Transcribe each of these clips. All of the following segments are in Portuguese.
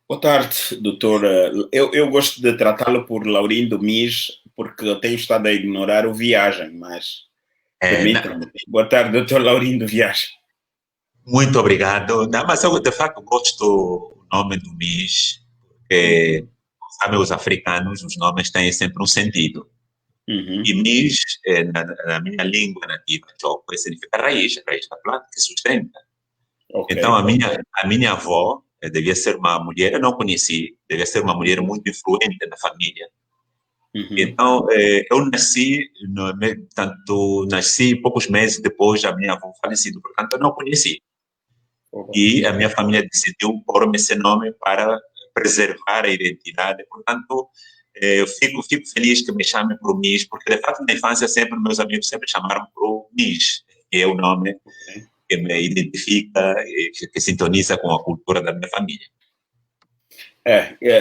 Boa tarde, doutora. Eu gosto de tratá-lo por Laurindo Mis, porque eu tenho estado a ignorar o Viagem, mas É, permita-me. Boa tarde, doutor Laurindo Viagem. muito obrigado. Não, mas eu, de facto, gosto do nome do MIS, porque, Uhum, sabe, os africanos, os nomes têm sempre um sentido. E uhum, MIS, na minha língua nativa, Chokwe, significa raiz da planta, que sustenta. ok. Então, a minha avó devia ser uma mulher, eu não conheci, devia ser uma mulher muito influente na família. Uhum, Então, eu nasci, nasci poucos meses depois da minha avó falecida, portanto, eu não conheci. opa. E a minha família decidiu pôr-me esse nome para preservar a identidade. Portanto, eu fico feliz que me chamem por MIS, porque de fato na infância sempre meus amigos sempre chamaram por MIS, que é o nome Ok. que me identifica e que sintoniza com a cultura da minha família.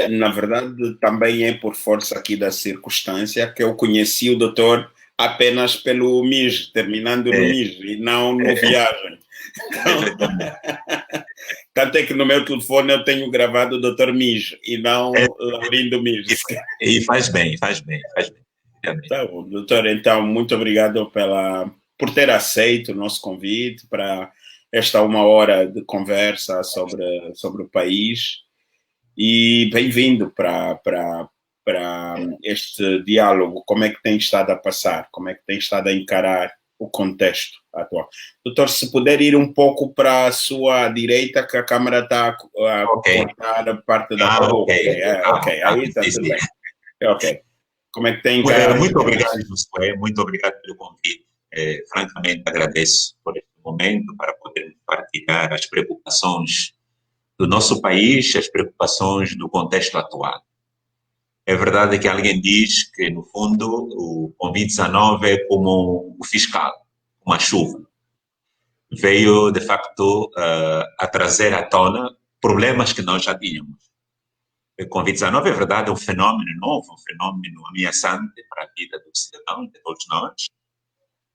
Na verdade, também é por força aqui da circunstância que eu conheci o doutor apenas pelo MIS, terminando no É, MIS, e não no é, Viagem. Então, exatamente. tanto é que no meu telefone eu tenho gravado o doutor Mis e É, não Laurindo Mis. e faz bem, faz bem, faz bem. Realmente. Tá bom, doutor. Então, muito obrigado por ter aceito o nosso convite para esta uma hora de conversa sobre o país e bem-vindo para este diálogo. Como é que tem estado a passar? Como é que tem estado a encarar o contexto atual? Doutor, se puder ir um pouco para a sua direita, que a câmera está a Ok. cortar a parte da Ah, ok. boca. Ok, ok, Ah, aí está sim, tudo sim. bem. Ok. Como é que tem encarado Muito este obrigado, Josué, muito obrigado pelo convite. Francamente, agradeço por este momento para poder partilhar as preocupações do nosso país, as preocupações do contexto atual. É verdade que alguém diz que, no fundo, o Covid-19 é como o fiscal, uma chuva. Veio, de facto, a trazer à tona problemas que nós já tínhamos. O Covid-19 é verdade, é um fenômeno novo, um fenômeno ameaçante para a vida do cidadão, de todos nós,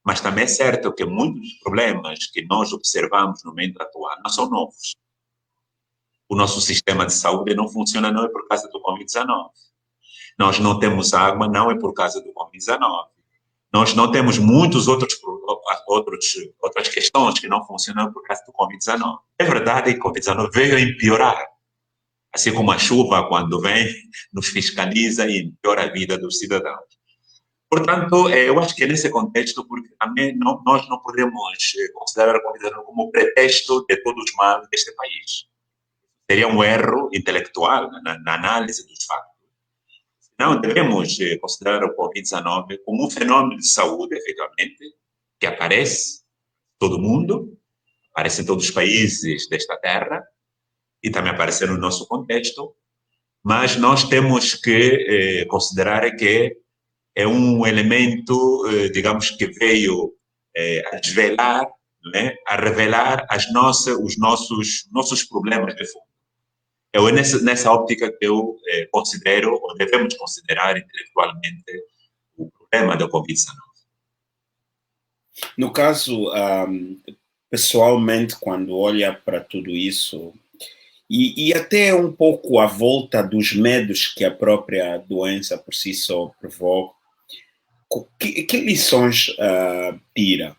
mas também é certo que muitos dos problemas que nós observamos no momento atual não são novos. O nosso sistema de saúde não funciona, não é por causa do Covid-19. Nós não temos água, não é por causa do Covid-19. Nós não temos muitos outras questões que não funcionam por causa do Covid-19. É verdade que o Covid-19 veio a empeorar, assim como a chuva, quando vem, nos fiscaliza e empeora a vida dos cidadãos. Portanto, eu acho que é nesse contexto, porque também nós não podemos considerar a Covid-19 como pretexto de todos os males deste país. Seria um erro intelectual na análise dos fatos. Não, devemos considerar o Covid-19 como um fenômeno de saúde, efetivamente, que aparece em todo o mundo, aparece em todos os países desta terra e também aparece no nosso contexto, mas nós temos que considerar que é um elemento, digamos, que veio a desvelar, né, a revelar os nossos problemas de fundo. É nessa óptica que eu considero, ou devemos considerar intelectualmente, o problema da Covid-19. No caso, pessoalmente, quando olha para tudo isso, e até um pouco à volta dos medos que a própria doença por si só provoca, que lições tira?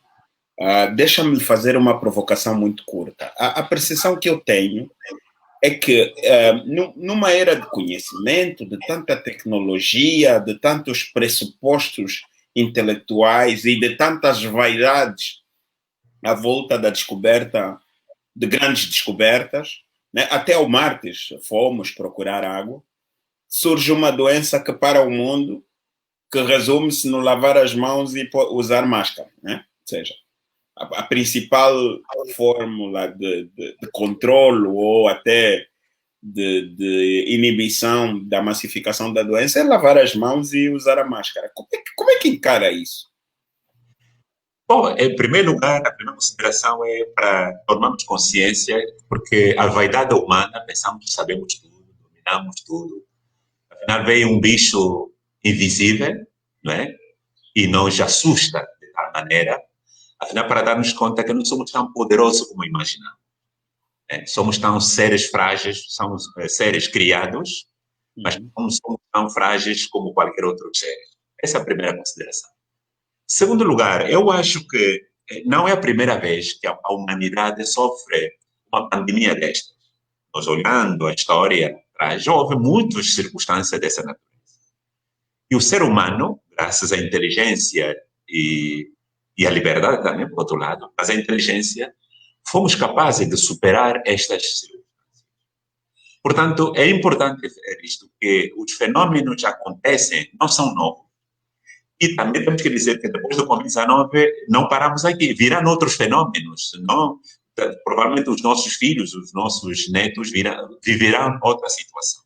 Deixa-me fazer uma provocação muito curta. A percepção que eu tenho é que numa era de conhecimento, de tanta tecnologia, de tantos pressupostos intelectuais e de tantas vaidades à volta da descoberta de grandes descobertas, né? Até ao Martes fomos procurar água, surge uma doença que para o mundo que resume-se no lavar as mãos e usar máscara, né? Ou seja, a principal fórmula de controlo ou até de inibição da massificação da doença é lavar as mãos e usar a máscara. Como é que encara isso? Bom, em primeiro lugar, a primeira consideração é para tomarmos consciência, porque a vaidade humana, pensamos que sabemos tudo, dominamos tudo, afinal veio um bicho invisível, não é? E nos assusta de tal maneira, afinal para darmos conta que não somos tão poderosos como imaginamos. Somos tão seres frágeis, somos seres criados, mas não somos tão frágeis como qualquer outro ser. Essa é a primeira consideração. Segundo lugar, eu acho que não é a primeira vez que a humanidade sofre uma pandemia destas. Nós olhando a história atrás, já houve muitas circunstâncias dessa natureza. E o ser humano, graças à inteligência e à liberdade também, por outro lado, mas a inteligência, fomos capazes de superar estas circunstâncias. Portanto, é importante dizer isto, que os fenômenos que acontecem não são novos. E também temos que dizer que depois do Covid-19 não paramos aqui, virão outros fenômenos, senão provavelmente os nossos filhos, os nossos netos viverão outra situação.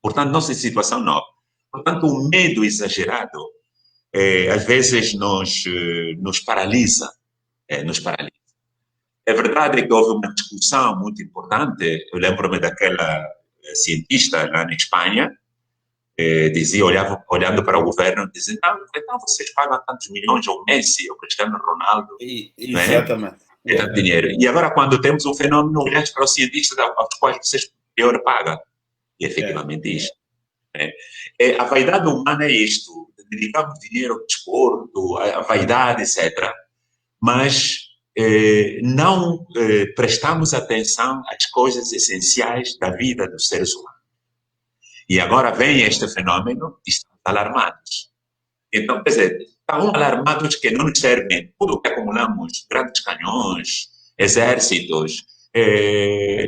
Portanto, nossa situação nova. Portanto, o medo exagerado às vezes nos paralisa, nos paralisa. É verdade que houve uma discussão muito importante, eu lembro-me daquela cientista lá na Espanha, dizia, olhando para o governo, dizia, então vocês pagam tantos milhões ao Messi, ao Cristiano Ronaldo, exatamente. É tanto dinheiro. E agora, quando temos um fenômeno, olhamos para os cientistas aos quais vocês pior pagam. E efetivamente isto. A vaidade humana é isto, dedicamos dinheiro ao desporto, à vaidade, etc., mas não prestamos atenção às coisas essenciais da vida dos seres humanos. E agora vem este fenômeno e estamos alarmados. Então, quer dizer, estão alarmados que não nos servem tudo o que acumulamos, grandes canhões, exércitos,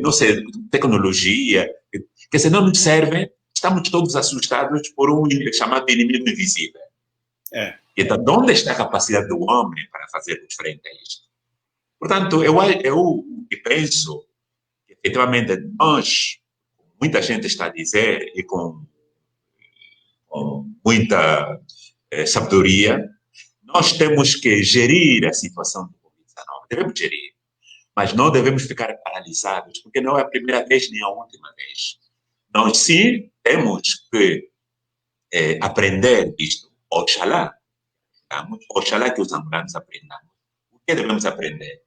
não sei, tecnologia, quer dizer, não nos servem, estamos todos assustados por um chamado inimigo invisível. Então, de onde está a capacidade do homem para fazer frente a isto? Portanto, eu penso que, efetivamente, nós, muita gente está a dizer, e com muita sabedoria, nós temos que gerir a situação do Covid-19. Devemos gerir, mas não devemos ficar paralisados, porque não é a primeira vez nem a última vez. Nós, sim, temos que aprender isto. Oxalá que os angolanos aprendamos. O que devemos aprender?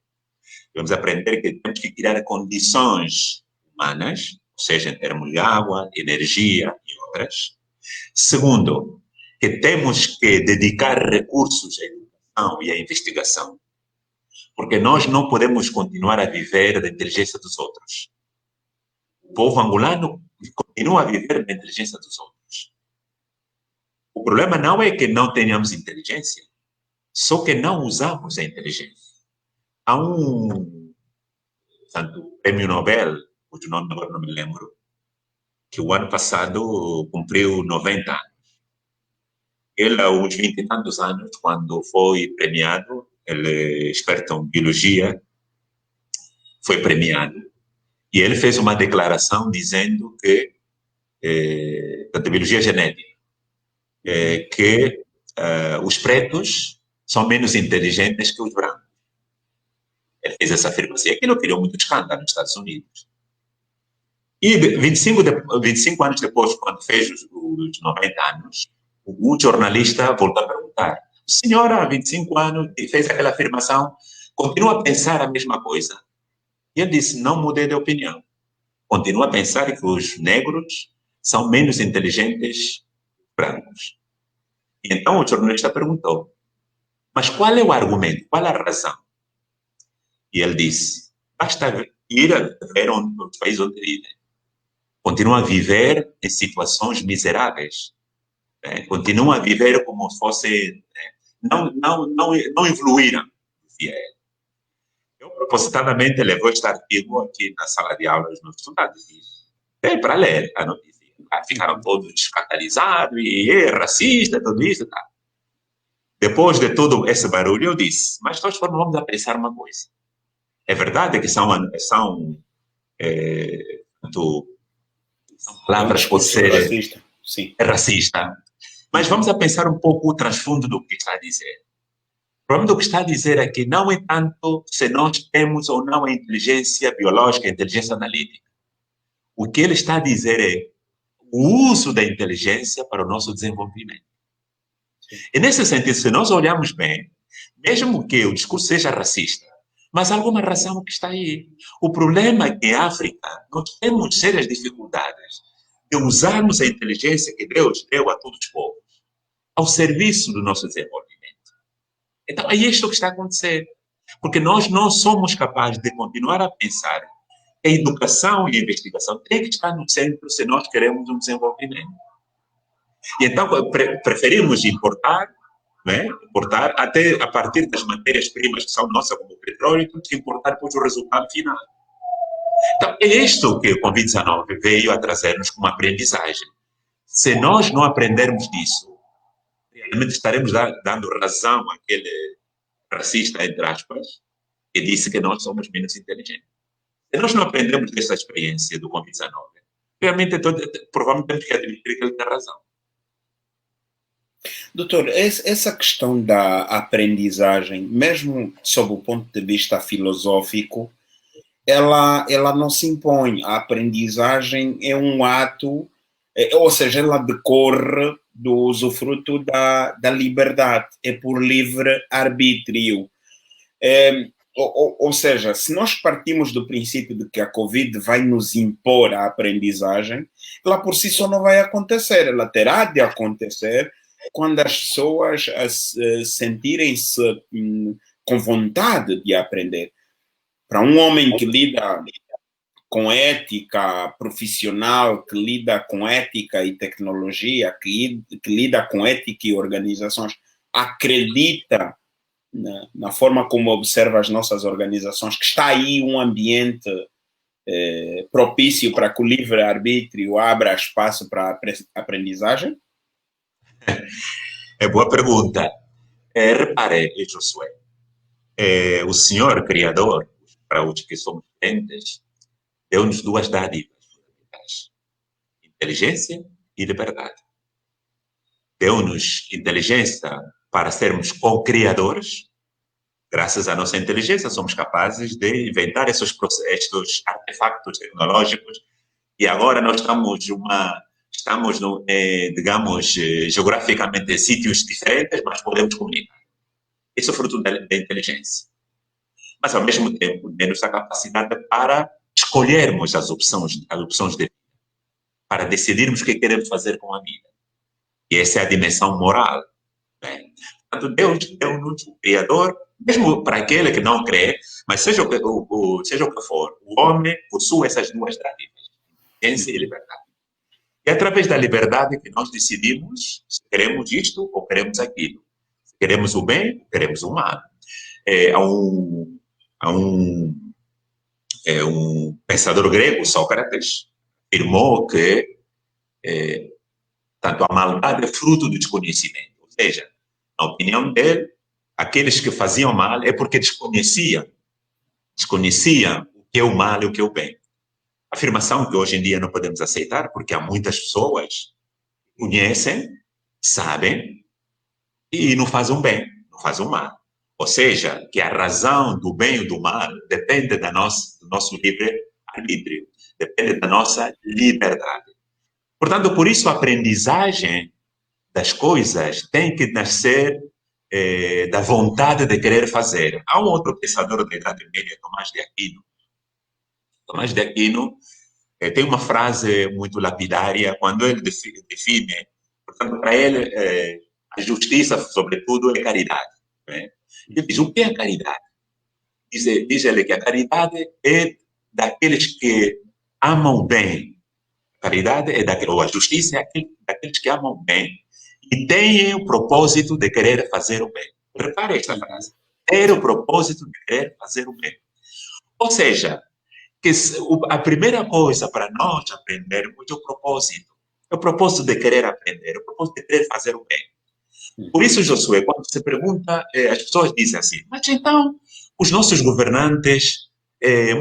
Devemos aprender que temos que criar condições humanas, ou seja, em termos de água, energia e outras. Segundo, que temos que dedicar recursos à educação e à investigação, porque nós não podemos continuar a viver da inteligência dos outros. O povo angolano continua a viver da inteligência dos outros. O problema não é que não tenhamos inteligência, só que não usamos a inteligência. Há um prêmio Nobel, cujo nome agora não me lembro, que o ano passado cumpriu 90 anos. Ele, aos 20 e tantos anos, quando foi premiado, ele é experto em biologia, foi premiado. E ele fez uma declaração dizendo que, da biologia genética, que os pretos são menos inteligentes que os brancos. Ele fez essa afirmação. E aquilo criou muito escândalo nos Estados Unidos. E 25 anos depois, quando fez os 90 anos, um jornalista voltou a perguntar: senhora, há 25 anos, e fez aquela afirmação, continua a pensar a mesma coisa? E ele disse: não mudei de opinião. Continuo a pensar que os negros são menos inteligentes que os brancos. E então o jornalista perguntou: mas qual é o argumento? Qual é a razão? E ele disse: basta ir a ver os países onde vivem. Continuam a viver em situações miseráveis. Continuam a viver como se fosse... Não evoluíram, dizia ele. Eu, propositadamente, levo este artigo aqui na sala de aula dos meus estudantes. Para ler a notícia. Ficaram todos escandalizados, e é racista, tudo isso. Tá. Depois de todo esse barulho, eu disse: mas nós vamos a pensar uma coisa. É verdade que são palavras que pode ser racista. Sim. Racista. Mas vamos a pensar um pouco o transfundo do que está a dizer. O problema do que está a dizer é que não é tanto se nós temos ou não a inteligência biológica, a inteligência analítica. O que ele está a dizer é o uso da inteligência para o nosso desenvolvimento. Sim. E nesse sentido, se nós olharmos bem, mesmo que o discurso seja racista, Mas há alguma razão que está aí. O problema é que em África nós temos sérias dificuldades de usarmos a inteligência que Deus deu a todos os povos ao serviço do nosso desenvolvimento. Então, é isto que está a acontecer. Porque nós não somos capazes de continuar a pensar que a educação e a investigação têm que estar no centro se nós queremos um desenvolvimento. E então, preferimos importar, né? Importar até a partir das matérias-primas que são nossas, como o petróleo, temos que importar depois o resultado final. Então, é isto que o Covid-19 veio a trazer-nos como aprendizagem. Se nós não aprendermos disso, realmente estaremos dando razão àquele racista, entre aspas, que disse que nós somos menos inteligentes. Se nós não aprendemos dessa experiência do Covid-19, realmente, provavelmente temos que admitir que ele tem razão. Doutor, essa questão da aprendizagem, mesmo sob o ponto de vista filosófico, ela não se impõe. A aprendizagem é um ato, ou seja, ela decorre do usufruto da liberdade, é por livre arbítrio. Ou seja, se nós partimos do princípio de que a Covid vai nos impor a aprendizagem, ela por si só não vai acontecer, ela terá de acontecer quando as pessoas sentirem-se com vontade de aprender. Para um homem que lida com ética profissional, que lida com ética e tecnologia, que lida com ética e organizações, acredita na forma como observa as nossas organizações, que está aí um ambiente propício para que o livre-arbítrio abra espaço para a aprendizagem? É boa pergunta. Repare, Josué, o Senhor Criador, para os que somos crentes, deu-nos duas dádivas fundamentais: inteligência e liberdade. Deu-nos inteligência para sermos co-criadores. Graças à nossa inteligência, somos capazes de inventar estes artefactos tecnológicos e agora nós estamos digamos, geograficamente em sítios diferentes, mas podemos comunicar. Isso é fruto da inteligência. Mas, ao mesmo tempo, temos a capacidade para escolhermos as opções de vida, para decidirmos o que queremos fazer com a vida. E essa é a dimensão moral. Né? Portanto, Deus deu-nos o Criador, mesmo para aquele que não crê, mas seja o que for, o homem possui essas duas dádivas, inteligência e liberdade. E é através da liberdade que nós decidimos se queremos isto ou queremos aquilo. Se queremos o bem ou queremos o mal. Há um pensador grego, Sócrates, afirmou que tanto a maldade é fruto do desconhecimento. Ou seja, na opinião dele, aqueles que faziam mal é porque desconheciam o que é o mal e o que é o bem. Afirmação que hoje em dia não podemos aceitar, porque há muitas pessoas que conhecem, sabem e não fazem o bem, não fazem o mal. Ou seja, que a razão do bem e do mal depende do nosso livre-arbítrio, depende da nossa liberdade. Portanto, por isso a aprendizagem das coisas tem que nascer da vontade de querer fazer. Há um outro pensador da Idade Média, Tomás de Aquino. Tomás de Aquino tem uma frase muito lapidária quando ele define, portanto, para ele, a justiça, sobretudo, é caridade. Né? Ele diz, o que é caridade? Diz ele que a caridade é daqueles que amam bem. A caridade ou a justiça é daqueles que amam bem e têm o propósito de querer fazer o bem. Repare esta frase. Ter o propósito de querer fazer o bem. Ou seja, que a primeira coisa para nós aprendermos é o propósito. É o propósito de querer aprender, é o propósito de querer fazer o bem. Por isso, Josué, quando se pergunta, as pessoas dizem assim, mas então, os nossos governantes,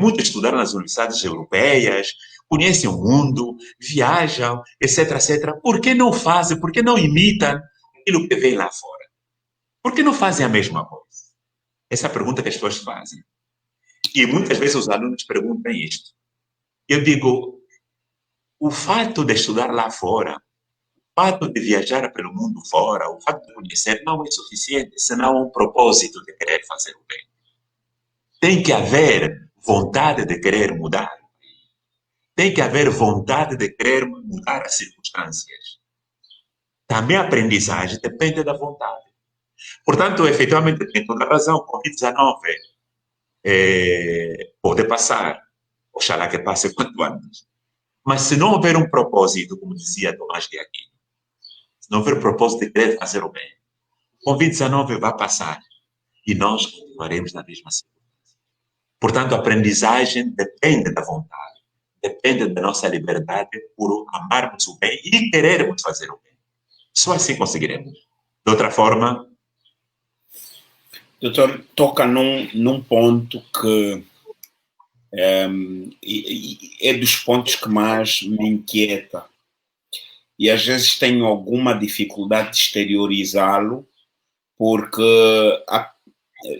muitos estudaram nas universidades europeias, conhecem o mundo, viajam, etc, etc. Por que não fazem, por que não imitam aquilo que vem lá fora? Por que não fazem a mesma coisa? Essa é a pergunta que as pessoas fazem. E muitas vezes os alunos perguntam isto. Eu digo, o fato de estudar lá fora, o fato de viajar pelo mundo fora, o fato de conhecer não é suficiente, senão um propósito de querer fazer o bem. Tem que haver vontade de querer mudar. Tem que haver vontade de querer mudar as circunstâncias. Também a aprendizagem depende da vontade. Portanto, efetivamente, tem toda a razão. O Covid-19 pode passar. Oxalá que passe quanto antes. Mas se não houver um propósito, como dizia Tomás de Aquino, se não houver propósito de querer fazer o bem, o Covid-19 vai passar e nós continuaremos na mesma circunstância. Portanto, a aprendizagem depende da vontade, depende da nossa liberdade por amarmos o bem e querermos fazer o bem. Só assim conseguiremos. De outra forma... Doutor, toca num ponto que é dos pontos que mais me inquieta. E às vezes tenho alguma dificuldade de exteriorizá-lo, porque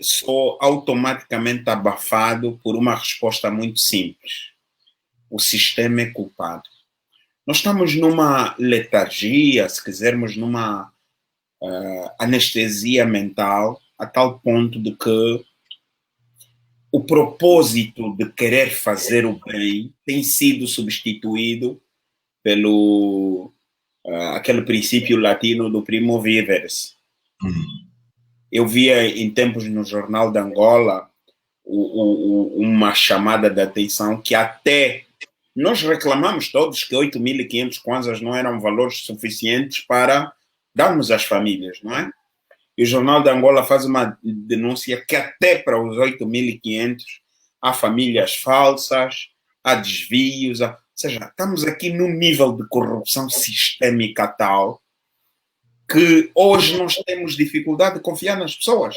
sou automaticamente abafado por uma resposta muito simples. O sistema é culpado. Nós estamos numa letargia, se quisermos, numa anestesia mental, a tal ponto de que o propósito de querer fazer o bem tem sido substituído pelo aquele princípio latino do primo vivere. Eu via em tempos no Jornal de Angola uma chamada de atenção que até nós reclamamos todos que 8.500 kwanzas não eram valores suficientes para darmos às famílias, não é? E o Jornal de Angola faz uma denúncia que até para os 8.500 há famílias falsas, há desvios, ou seja, estamos aqui num nível de corrupção sistémica tal que hoje nós temos dificuldade de confiar nas pessoas.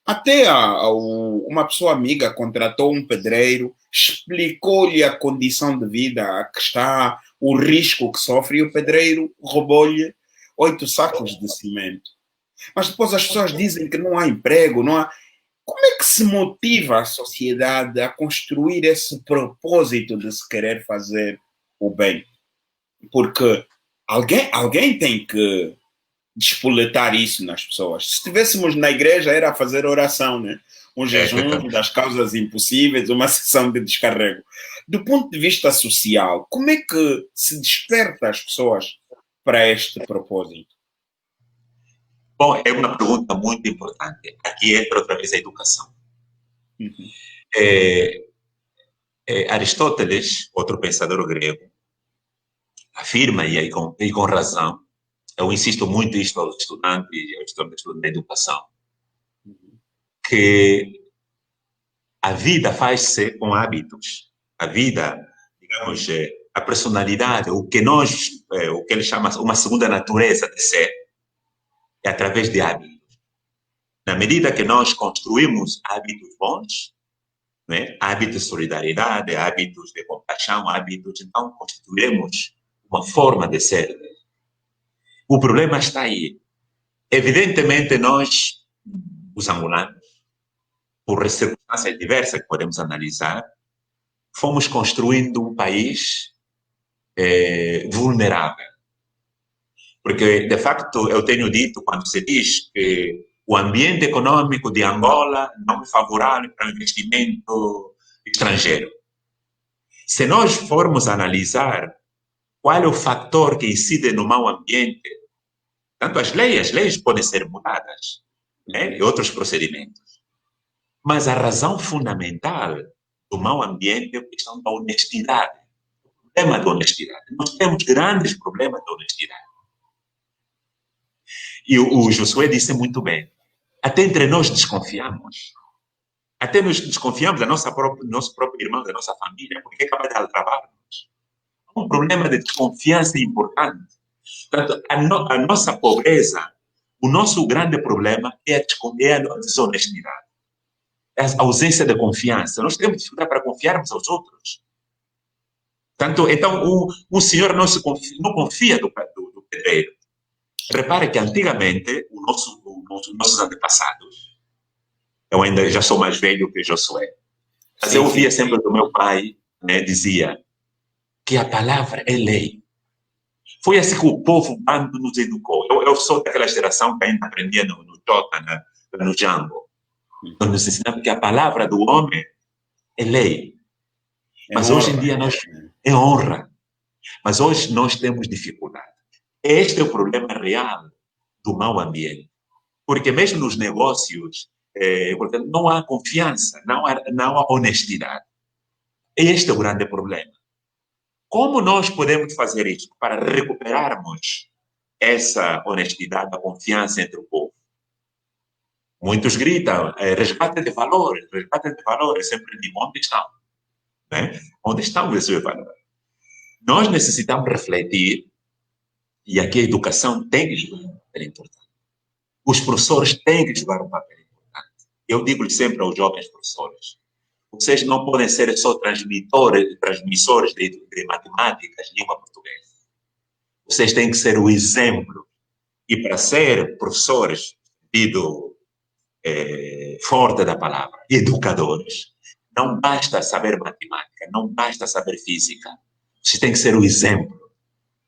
Até uma pessoa amiga contratou um pedreiro, explicou-lhe a condição de vida que está, o risco que sofre, e o pedreiro roubou-lhe 8 sacos de cimento. Mas depois as pessoas dizem que não há emprego, não há... Como é que se motiva a sociedade a construir esse propósito de se querer fazer o bem? Porque alguém tem que despoletar isso nas pessoas. Se estivéssemos na igreja era fazer oração, né? Um jejum das causas impossíveis, uma sessão de descarrego. Do ponto de vista social, como é que se desperta as pessoas para este propósito? Bom, é uma pergunta muito importante. Aqui entra outra vez a educação. Aristóteles, outro pensador grego, afirma, e com razão, eu insisto muito isto aos estudantes e aos estudantes da educação, que a vida faz-se com hábitos. A vida, digamos, a personalidade, o que ele chama uma segunda natureza de ser, é através de hábitos. Na medida que nós construímos hábitos bons, né, hábitos de solidariedade, hábitos de compaixão, hábitos, então constituiremos uma forma de ser. O problema está aí. Evidentemente, nós, os angolanos, por circunstâncias diversas que podemos analisar, fomos construindo um país vulnerável. Porque, de facto, eu tenho dito, quando se diz que o ambiente econômico de Angola não é favorável para o investimento estrangeiro. Se nós formos analisar qual é o fator que incide no mau ambiente, tanto as leis podem ser mudadas, né, e outros procedimentos. Mas a razão fundamental do mau ambiente é a questão da honestidade. O problema da honestidade. Nós temos grandes problemas de honestidade. E o Josué disse muito bem, até entre nós desconfiamos. Até nós desconfiamos do nosso próprio irmão, da nossa família, porque acaba de altravar-nos. É um problema de desconfiança importante. Portanto, a nossa pobreza, o nosso grande problema é a desonestidade. É a ausência de confiança. Nós temos dificuldade para confiarmos aos outros. Portanto, então, o senhor não confia do pedreiro. Repare que antigamente, nossos antepassados, eu ainda já sou mais velho que Josué, mas eu ouvia sempre do meu pai, né, dizia que a palavra é lei. Foi assim que o povo bando nos educou. Eu sou daquela geração que ainda aprendia no Jota, no Django, onde nos ensinava que a palavra do homem é lei. É Mas hoje em honra. dia é honra. Mas hoje nós temos dificuldade. Este é o problema real do mau ambiente. Porque mesmo nos negócios, portanto, não há confiança, não há honestidade. Este é o grande problema. Como nós podemos fazer isso para recuperarmos essa honestidade, a confiança entre o povo? Muitos gritam, resgate de valores, resgate de valores. Sempre digo, onde estão? Né? Onde estão esses valores? Nós necessitamos refletir, e aqui a educação tem que jogar um papel importante. Os professores têm que jogar um papel importante. Eu digo sempre aos jovens professores, vocês não podem ser só transmissores de matemáticas, língua portuguesa. Vocês têm que ser o exemplo. E para ser professores, sentido forte da palavra, educadores, não basta saber matemática, não basta saber física. Vocês têm que ser o exemplo.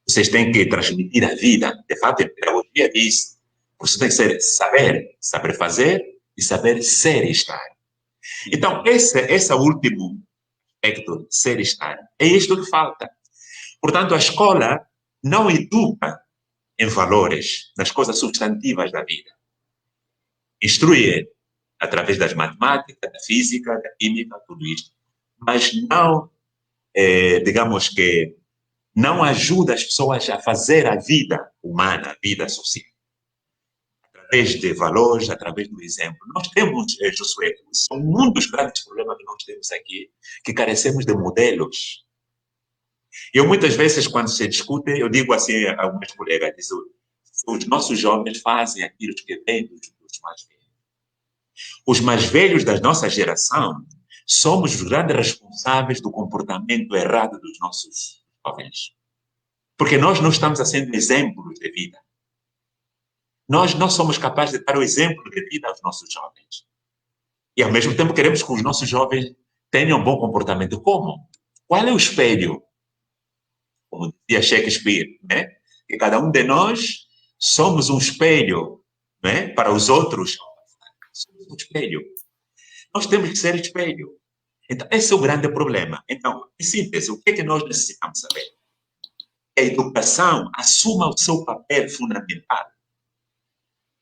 Vocês têm que transmitir a vida. De fato, a pedagogia diz, você tem que saber fazer e saber ser e estar. Então, esse último aspecto, ser e estar, é isto que falta. Portanto, a escola não educa em valores, nas coisas substantivas da vida. Instrui através das matemáticas, da física, da química, tudo isto. Mas não, digamos que, não ajuda as pessoas a fazer a vida humana, a vida social. Através de valores, através do exemplo. Nós temos, Josué, são um dos grandes problemas que nós temos aqui, que carecemos de modelos. Eu muitas vezes, quando se discute, eu digo assim a alguns colegas, digo, os nossos jovens fazem aquilo que vem dos mais velhos. Os mais velhos da nossa geração somos os grandes responsáveis do comportamento errado dos nossos jovens. Porque nós não estamos sendo exemplos de vida. Nós não somos capazes de dar o exemplo de vida aos nossos jovens. E, ao mesmo tempo, queremos que os nossos jovens tenham um bom comportamento. Como? Qual é o espelho? Como dizia Shakespeare, né? Que cada um de nós somos um espelho, né? Para os outros. Somos um espelho. Nós temos que ser espelho. Então, esse é o grande problema. Então, em síntese, o que é que nós necessitamos saber? A educação assuma o seu papel fundamental.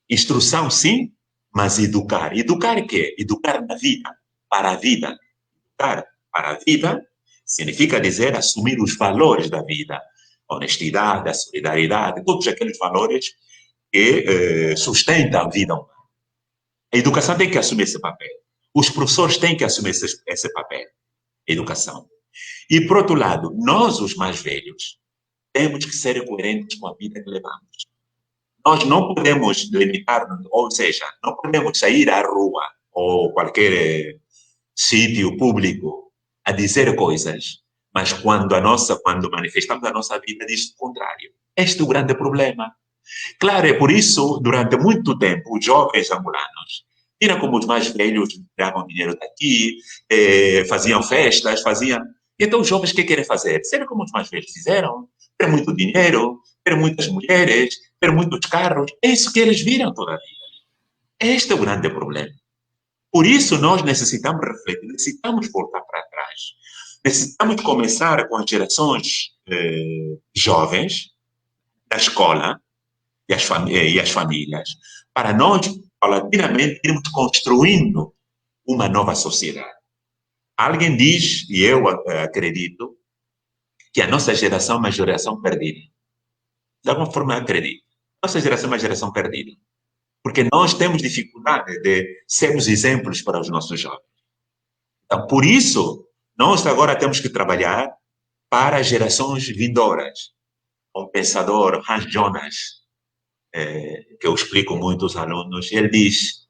Instrução, sim, mas educar. Educar o quê? Educar na vida, para a vida. Educar para a vida significa dizer assumir os valores da vida. A honestidade, a solidariedade, todos aqueles valores que sustentam a vida humana. A educação tem que assumir esse papel. Os professores têm que assumir esse papel. Educação. E, por outro lado, nós, os mais velhos, temos que ser coerentes com a vida que levamos. Nós não podemos limitar-nos, ou seja, não podemos sair à rua ou qualquer sítio público a dizer coisas, mas quando manifestamos a nossa vida diz o contrário. Este é o grande problema. Claro, é por isso, durante muito tempo, os jovens angolanos, viram como os mais velhos tiravam dinheiro daqui, faziam festas, Então, os jovens, o que querem fazer? Ser como os mais velhos fizeram, ter muito dinheiro, ter muitas mulheres, ter muitos carros. É isso que eles viram toda a vida. Este é o grande problema. Por isso, nós necessitamos refletir, necessitamos voltar para trás. Necessitamos começar com as gerações jovens da escola e as famílias, para nós, paulatinamente, irmos construindo uma nova sociedade. Alguém diz, e eu acredito, que a nossa geração é uma geração perdida. De alguma forma, eu acredito. Nossa geração é uma geração perdida. Porque nós temos dificuldade de sermos exemplos para os nossos jovens. Então, por isso, nós agora temos que trabalhar para as gerações vindouras. Um pensador, Hans Jonas, que eu explico muito aos alunos, ele diz,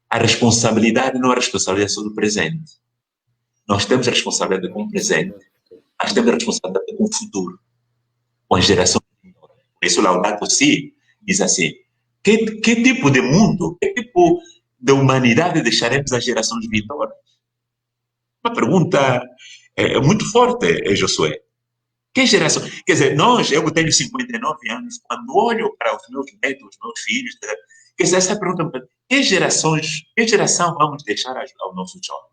a responsabilidade não é a responsabilidade só do presente. Nós temos a responsabilidade com o presente, mas temos a responsabilidade com o futuro, com as gerações vindouras. Por isso, Laudato Si diz assim, que tipo de mundo, que tipo de humanidade deixaremos às gerações vindouras? Uma pergunta muito forte, Josué. Que geração? Quer dizer, eu tenho 59 anos, quando olho para os meus netos, os meus filhos, quer dizer, essa pergunta, que geração vamos deixar aos nossos jovens?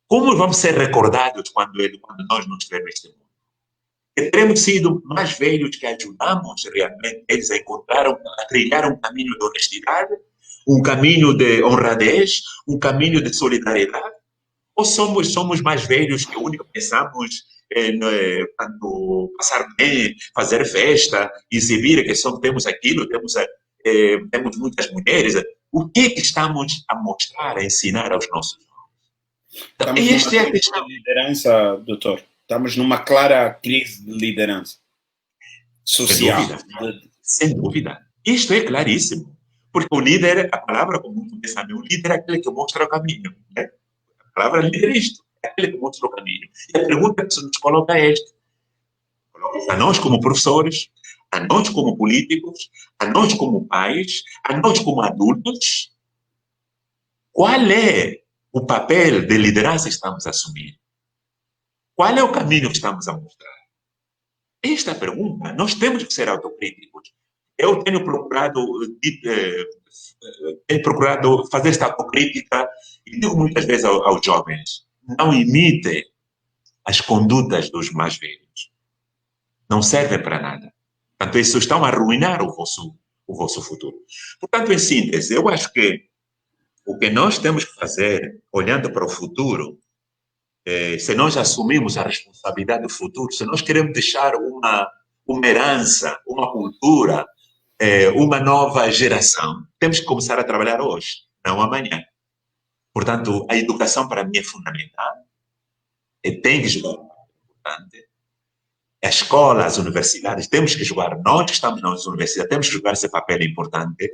Como vamos ser recordados quando nós não estivermos neste mundo? Que teremos sido mais velhos que ajudamos realmente eles a encontrar, a trilhar um caminho de honestidade, um caminho de honradez, um caminho de solidariedade? Ou somos mais velhos que o único que pensamos quando passar bem, fazer festa, exibir que temos aquilo, temos muitas mulheres? O que estamos a mostrar, a ensinar aos nossos jovens? Então, Estamos numa esta é a crise questão. de liderança, doutor. Estamos numa clara crise de liderança Sem social. dúvida, sem dúvida. Isto é claríssimo. Porque o líder, a palavra como tu sabe, o líder é aquele que mostra o caminho. Né? A palavra líder é isto, é aquele que mostra o caminho. E a pergunta que se nos coloca é esta. A nós como professores, a nós como políticos, a nós como pais, a nós como adultos, qual é o papel de liderança que estamos a assumir? Qual é o caminho que estamos a mostrar? Esta é a pergunta. Nós temos que ser autocríticos. Eu tenho procurado fazer esta autocrítica e digo muitas vezes aos jovens, não imitem as condutas dos mais velhos. Não servem para nada. Portanto, isso estão a arruinar o vosso futuro. Portanto, em síntese, eu acho que o que nós temos que fazer, olhando para o futuro, se nós assumimos a responsabilidade do futuro, se nós queremos deixar uma herança, uma cultura, uma nova geração, temos que começar a trabalhar hoje, não amanhã. Portanto, a educação para mim é fundamental, tem que jogar um papel importante. A escola, as universidades, temos que jogar, nós que estamos nas universidades, temos que jogar esse papel importante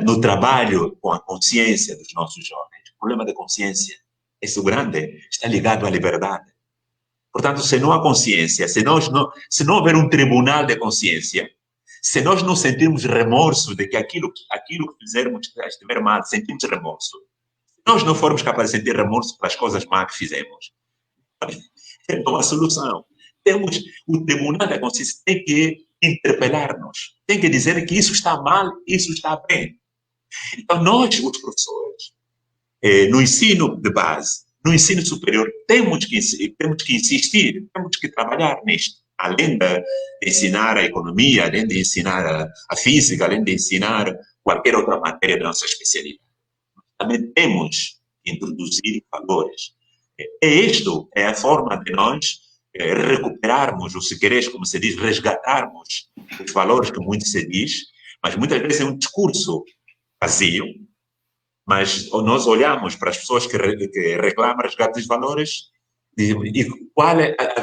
no trabalho com a consciência dos nossos jovens. O problema da consciência, esse grande, está ligado à liberdade. Portanto, se não há consciência, se não houver um tribunal de consciência, se nós não sentirmos remorso de que aquilo que fizermos estiver mal, sentimos remorso. Se nós não formos capazes de sentir remorso pelas coisas má que fizemos, não há solução. Temos o tribunal da consciência tem que interpelar-nos, tem que dizer que isso está mal, isso está bem. Então, nós, os professores, no ensino de base, no ensino superior, temos que insistir, temos que trabalhar nisto. Além de ensinar a economia, além de ensinar a física, além de ensinar qualquer outra matéria da nossa especialidade. Também temos que introduzir valores. Isto é a forma de nós recuperarmos, ou se queres, como se diz, resgatarmos os valores que muito se diz, mas muitas vezes é um discurso vazio, mas nós olhamos para as pessoas que reclamam resgate dos valores e qual é a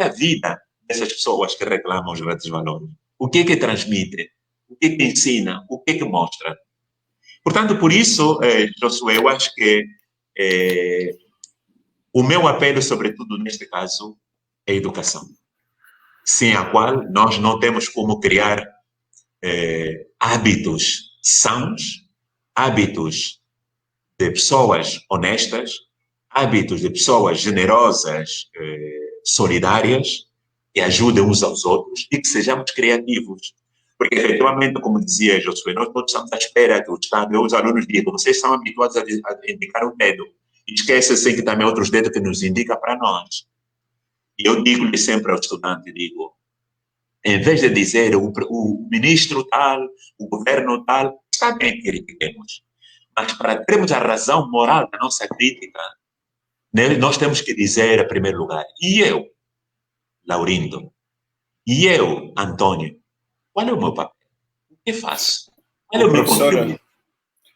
vida dessas pessoas que reclamam os resgate dos valores? O que transmite? O que ensina? O que mostra? Portanto, por isso, Josué, eu acho que o meu apelo, sobretudo neste caso, é a educação, sem a qual nós não temos como criar hábitos sãos, hábitos de pessoas honestas, hábitos de pessoas generosas, solidárias, que ajudem uns aos outros e que sejamos criativos. Porque, efetivamente, como dizia Josué, nós todos estamos à espera que o Estado e os alunos digam, vocês são habituados a indicar o dedo. E esquecem que também há outros dedos que nos indicam para nós. E eu digo-lhe sempre ao estudante, digo, em vez de dizer o ministro tal, o governo tal, está bem que critiquemos. Mas para termos a razão moral da nossa crítica, nós temos que dizer, em primeiro lugar, e eu, Laurindo, e eu, Antônio, qual é o meu papel? O que faço? Qual é o meu contributo?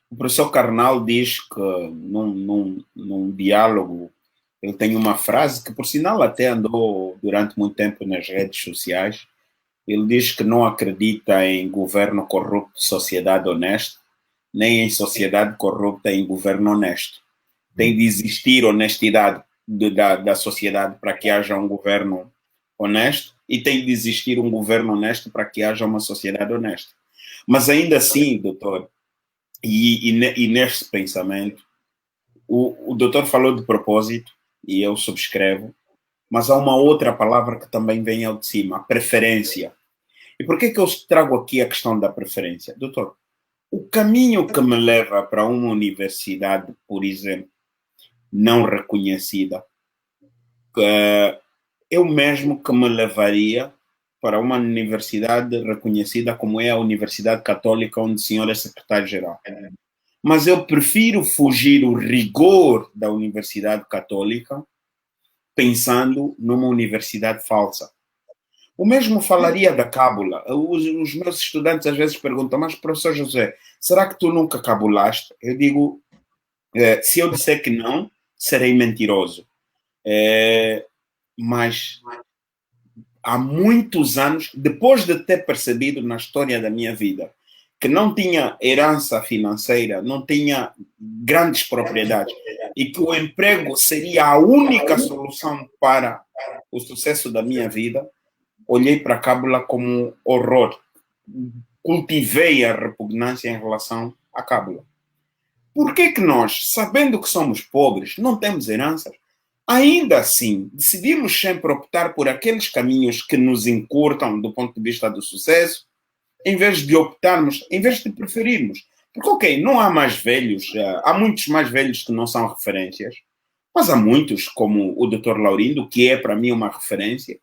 O professor Karnal diz que num diálogo, ele tem uma frase que, por sinal, até andou durante muito tempo nas redes sociais. Ele diz que não acredita em governo corrupto, sociedade honesta, nem em sociedade corrupta, em governo honesto. Tem de existir honestidade da sociedade para que haja um governo honesto e tem de existir um governo honesto para que haja uma sociedade honesta. Mas ainda assim, doutor, e neste pensamento, o doutor falou de propósito, e eu subscrevo, mas há uma outra palavra que também vem ao de cima, a preferência. E por que eu trago aqui a questão da preferência? Doutor, o caminho que me leva para uma universidade, por exemplo, não reconhecida, eu mesmo que me levaria para uma universidade reconhecida como é a Universidade Católica, onde o senhor é secretário-geral. Mas eu prefiro fugir o rigor da Universidade Católica pensando numa universidade falsa. O mesmo falaria da cábula. Os meus estudantes às vezes perguntam, mas professor José, será que tu nunca cabulaste? Eu digo, se eu disser que não, serei mentiroso. Mas há muitos anos, depois de ter percebido na história da minha vida que não tinha herança financeira, não tinha grandes propriedades e que o emprego seria a única solução para o sucesso da minha vida, olhei para a cábula como horror. Cultivei a repugnância em relação à cábula. Por que nós, sabendo que somos pobres, não temos heranças, ainda assim decidimos sempre optar por aqueles caminhos que nos encurtam do ponto de vista do sucesso, em vez de optarmos, em vez de preferirmos? Porque, ok, não há mais velhos, há muitos mais velhos que não são referências, mas há muitos, como o Dr. Laurindo, que é para mim uma referência,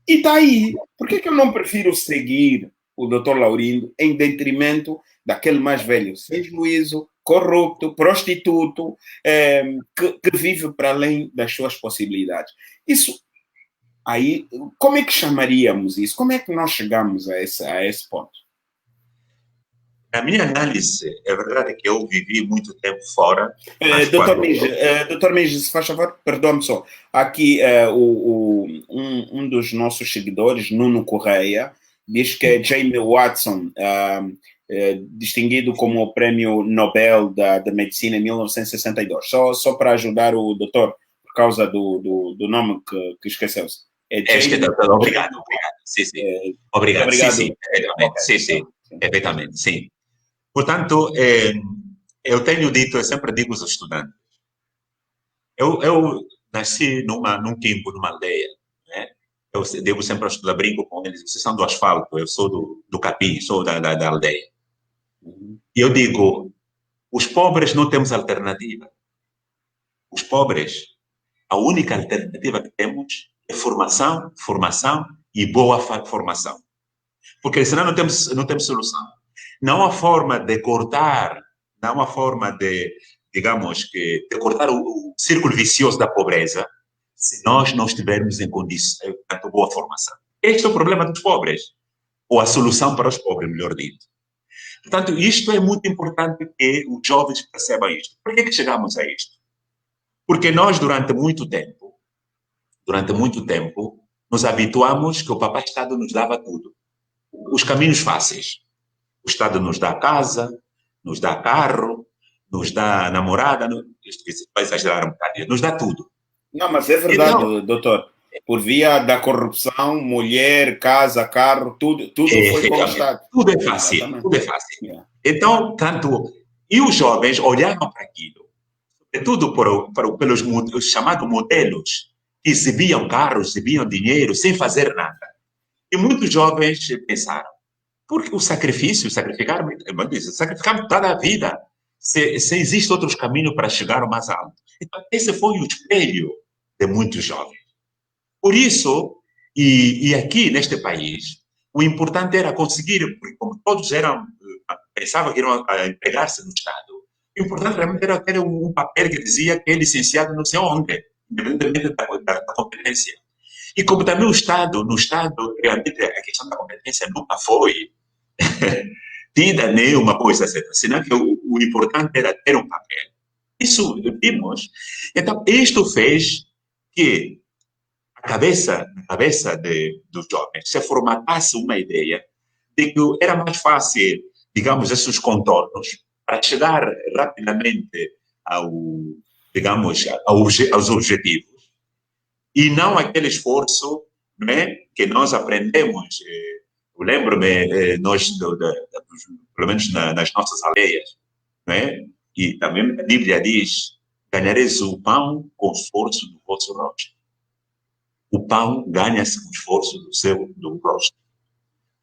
e está aí. Por que eu não prefiro seguir o Dr. Laurindo em detrimento daquele mais velho, sem juízo, corrupto, prostituto, que vive para além das suas possibilidades? Isso aí, como é que chamaríamos isso? Como é que nós chegamos a esse ponto? Na minha análise, é verdade que eu vivi muito tempo fora, mas Doutor Mige, se faz favor, perdoe-me só. Aqui, um dos nossos seguidores, Nuno Correia, diz que é Jamie Watson, distinguido como o Prêmio Nobel da Medicina em 1962. Só para ajudar o doutor, por causa do nome que esqueceu-se. Obrigado. Sim, sim. Obrigado. Obrigado. Sim, perfeitamente. Sim, perfeitamente. Sim. Portanto, eu tenho dito, eu sempre digo aos estudantes, eu nasci num quimbo, numa aldeia, né? Eu devo sempre estudar, brinco com eles, vocês são do asfalto, eu sou do capim, sou da aldeia. E eu digo, os pobres não temos alternativa. Os pobres, a única alternativa que temos é formação e boa formação. Porque senão não temos solução. Não há forma de cortar, não há forma de, digamos, de cortar o círculo vicioso da pobreza se nós não estivermos em condição de boa formação. Este é o problema dos pobres, ou a solução para os pobres, melhor dito. Portanto, isto é muito importante que os jovens percebam isto. Por que chegamos a isto? Porque nós, durante muito tempo, nos habituamos que o Papai Estado nos dava tudo. Os caminhos fáceis. O Estado nos dá casa, nos dá carro, nos dá namorada, isso vai exagerar um bocadinho, nos dá tudo. Não, mas é verdade, então, doutor. Por via da corrupção, mulher, casa, carro, tudo foi conquistado. Tudo é fácil, exatamente. Tudo é fácil. Yeah. Então, e os jovens olhavam para aquilo, sobretudo pelos os chamados modelos, que exibiam carros, exibiam dinheiro, sem fazer nada. E muitos jovens pensaram, porque o sacrifício, sacrificamos toda a vida, se existe outros caminhos para chegar ao mais alto. Então, esse foi o espelho de muitos jovens. Por isso, e aqui neste país, o importante era conseguir, porque como todos pensavam que iam empregar-se no Estado, o importante realmente era ter um papel que dizia que é licenciado não sei onde, independentemente da competência. E como também no Estado, realmente a questão da competência nunca foi tida nem uma coisa certa, senão que o importante era ter um papel. Isso vimos. Então, isto fez que na cabeça dos jovens se formatasse uma ideia de que era mais fácil, digamos, esses contornos para chegar rapidamente aos objetivos e não aquele esforço, né, que nós aprendemos. Eu lembro-me, nós, pelo menos nas nossas aldeias, né, e também a Bíblia diz, ganhareis o pão com o esforço do vosso rosto. O pão ganha-se com o esforço do rosto.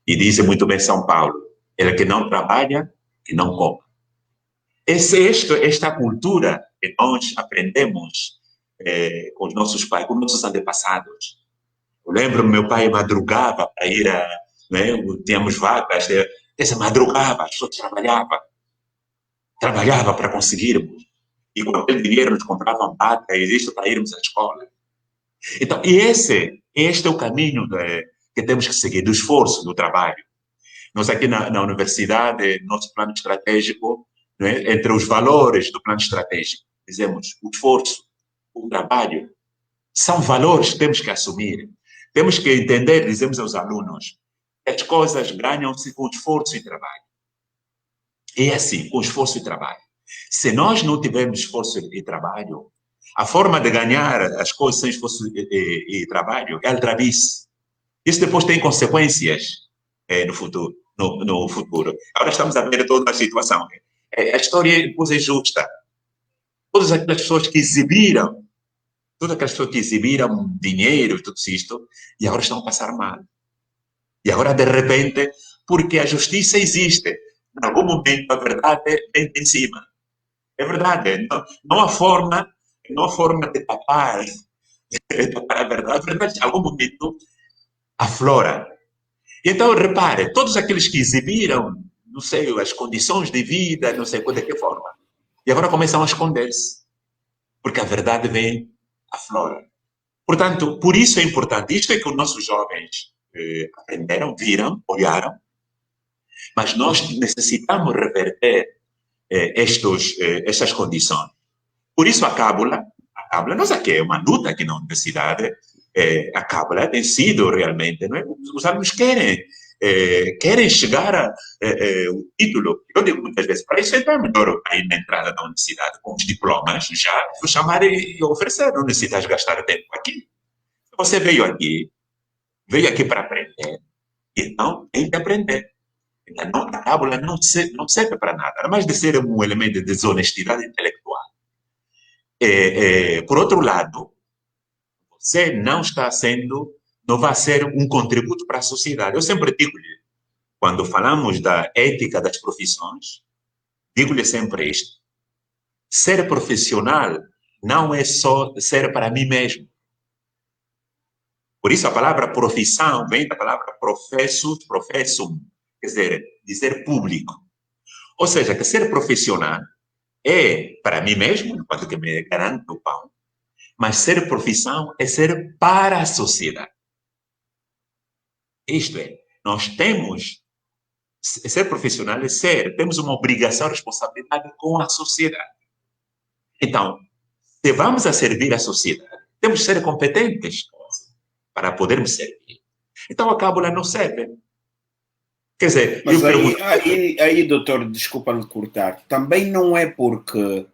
E diz muito bem São Paulo, ele que não trabalha, que não come. Esta cultura que nós aprendemos com os nossos pais, com os nossos antepassados. Eu lembro meu pai madrugava para ir a, né, tínhamos vacas, essa madrugava, as pessoas trabalhava para conseguirmos. E com aquele dinheiro nos compravam vacas, isso para irmos à escola. Então, este é o caminho que temos que seguir, do esforço, do trabalho. Nós aqui na universidade, nosso plano estratégico, né, entre os valores do plano estratégico, dizemos o esforço, o trabalho, são valores que temos que assumir. Temos que entender, dizemos aos alunos, que as coisas ganham-se com esforço e trabalho. E é assim, com esforço e trabalho. Se nós não tivermos esforço e trabalho, a forma de ganhar as coisas sem esforço e trabalho é aldrabice. Isso depois tem consequências no futuro. No futuro. Agora estamos a ver toda a situação. A história depois é justa. Todas aquelas pessoas que exibiram, dinheiro e tudo isto, e agora estão a passar mal. E agora, de repente, porque a justiça existe, em algum momento a verdade vem em cima. É verdade. Não há forma de tapar a verdade. A verdade, em algum momento, aflora. Então, repare, todos aqueles que exibiram, não sei, as condições de vida, não sei de que forma, e agora começam a esconder-se, porque a verdade vem aflora. Portanto, por isso é importante, isto é que os nossos jovens aprenderam, viram, olharam, mas nós necessitamos reverter estas condições. Por isso a cábula, nós aqui é uma luta aqui na universidade, a cábula tem sido realmente, não é? Os alunos querem chegar ao título. Eu digo muitas vezes, para isso é melhor aí na entrada da universidade, com os diplomas, já vou chamar e oferecer, não necessitas gastar tempo aqui. Você veio aqui para aprender, então tem que aprender. Então, a cábula não serve para nada, a mais de ser um elemento de desonestidade intelectual. Por outro lado, você não vai ser um contributo para a sociedade. Eu sempre digo-lhe, quando falamos da ética das profissões, digo-lhe sempre isto. Ser profissional não é só ser para mim mesmo. Por isso a palavra profissão vem da palavra professum, quer dizer público. Ou seja, que ser profissional é para mim mesmo, enquanto que me garante o pão, mas ser profissão é ser para a sociedade. Isto é, nós ser profissional é temos uma obrigação, responsabilidade com a sociedade. Então, se vamos a servir a sociedade, temos que ser competentes para podermos servir. Então, a cábula não serve. Quer dizer, mas aí, doutor, desculpa-me cortar, também não é porque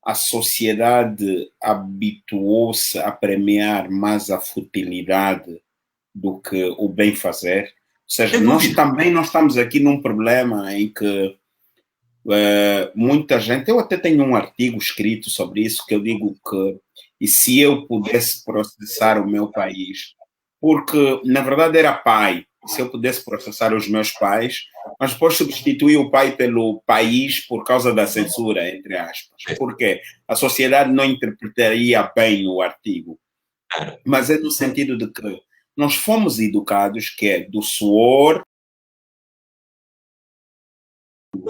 a sociedade habituou-se a premiar mais a futilidade do que o bem fazer. Ou seja, nós estamos aqui num problema em que muita gente, eu até tenho um artigo escrito sobre isso, que eu digo que, e se eu pudesse processar o meu país, porque na verdade era pai, se eu pudesse processar os meus pais, mas depois substituir o pai pelo país por causa da censura, entre aspas. Porque a sociedade não interpretaria bem o artigo. Mas é no sentido de que nós fomos educados que é do suor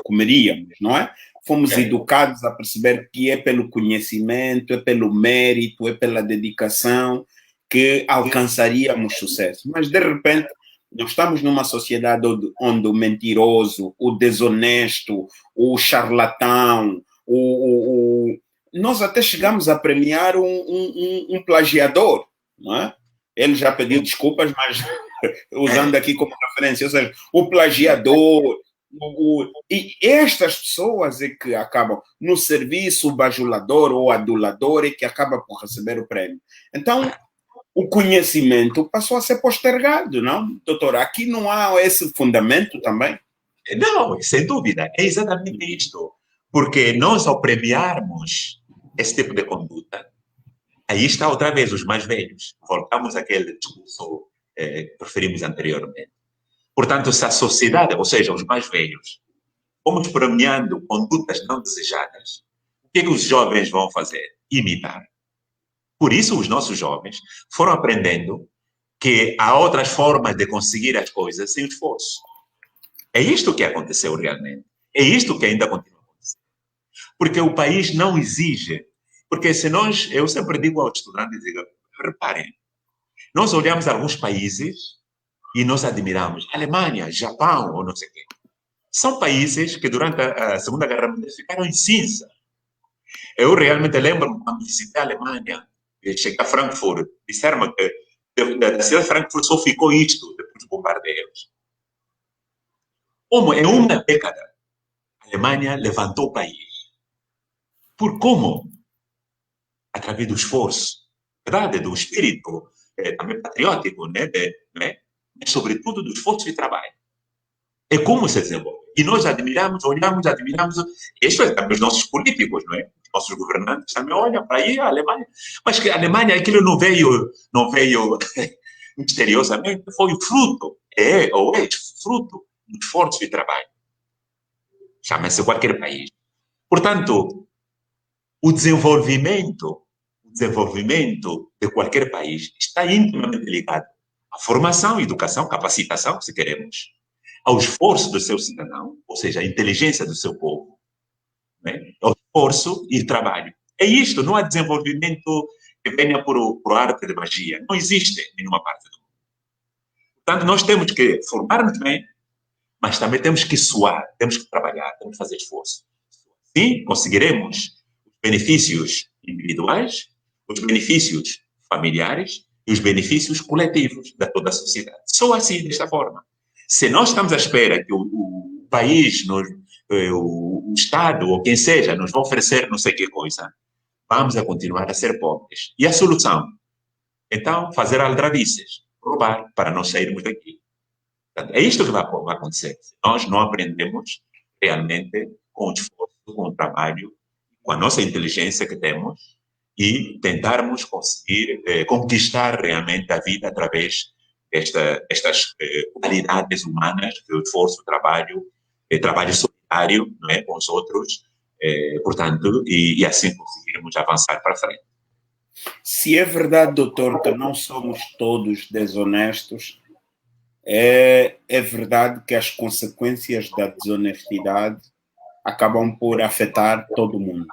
comeríamos, não é? Fomos educados a perceber que é pelo conhecimento, é pelo mérito, é pela dedicação que alcançaríamos sucesso. Mas, de repente, nós estamos numa sociedade onde o mentiroso, o desonesto, o charlatão, nós até chegamos a premiar um plagiador, não é? Ele já pediu desculpas, mas usando aqui como referência, ou seja, o plagiador. E estas pessoas é que acabam no serviço, o bajulador ou adulador é que acaba por receber o prêmio. Então, o conhecimento passou a ser postergado, não? Doutor, aqui não há esse fundamento também? Não, sem dúvida, é exatamente isto. Porque nós, ao premiarmos esse tipo de conduta, aí está outra vez os mais velhos. Voltamos àquele discurso que referimos anteriormente. Portanto, se a sociedade, ou seja, os mais velhos, fomos premiando condutas não desejadas, o que os jovens vão fazer? Imitar. Por isso, os nossos jovens foram aprendendo que há outras formas de conseguir as coisas sem esforço. É isto que aconteceu realmente. É isto que ainda continua a acontecer. Porque o país não exige. Porque se nós, eu sempre digo aos estudantes, digo, reparem, nós olhamos alguns países e nós admiramos. Alemanha, Japão, ou não sei o quê. São países que durante a Segunda Guerra Mundial ficaram em cinza. Eu realmente lembro quando visitei a Alemanha, cheguei a Frankfurt, disseram-me que da cidade de Frankfurt só ficou isto depois dos bombardeios. Como em uma década, a Alemanha levantou o país. Por como? Através do esforço, verdade? Do espírito também patriótico, né? Mas sobretudo do esforço e trabalho. É como se desenvolve. E nós admiramos, olhamos, admiramos. Isto é também os nossos políticos, não é? Os nossos governantes também olham para aí a Alemanha. Mas que a Alemanha, aquilo não veio misteriosamente, foi fruto, ou é fruto do esforço e trabalho. Chama-se qualquer país. Portanto, o desenvolvimento de qualquer país está intimamente ligado à formação, educação, capacitação, se queremos, ao esforço do seu cidadão, ou seja, à inteligência do seu povo, né? Ao esforço e trabalho. É isto, não há desenvolvimento que venha por arte de magia. Não existe em nenhuma parte do mundo. Portanto, nós temos que formar-nos bem, mas também temos que suar, temos que trabalhar, temos que fazer esforço. Sim, conseguiremos os benefícios individuais, os benefícios familiares e os benefícios coletivos de toda a sociedade. Só assim, desta forma. Se nós estamos à espera que o país, o Estado ou quem seja, nos vai oferecer não sei que coisa, vamos a continuar a ser pobres. E a solução? Então, fazer aldrabices, roubar, para não sairmos daqui. Portanto, é isto que vai acontecer. Se nós não aprendemos realmente com o esforço, com o trabalho, com a nossa inteligência que temos e tentarmos conseguir conquistar realmente a vida através destas qualidades humanas, do esforço, trabalho solidário, não é, com os outros, portanto, e assim conseguirmos avançar para frente. Se é verdade, doutor, que não somos todos desonestos, é verdade que as consequências da desonestidade acabam por afetar todo mundo.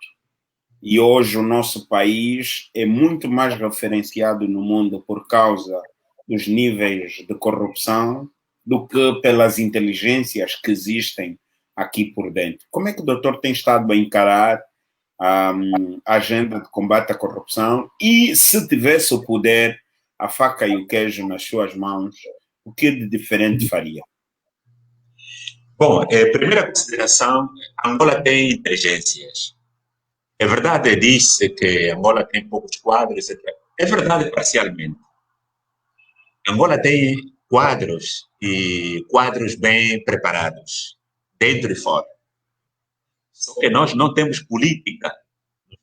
E hoje o nosso país é muito mais referenciado no mundo por causa dos níveis de corrupção do que pelas inteligências que existem aqui por dentro. Como é que o doutor tem estado a encarar a agenda de combate à corrupção e, se tivesse o poder, a faca e o queijo nas suas mãos, o que de diferente faria? Bom, primeira consideração, Angola tem inteligências. É verdade, disse que Angola tem poucos quadros, etc. É verdade parcialmente. Angola tem quadros e quadros bem preparados, dentro e fora. Só que nós não temos política,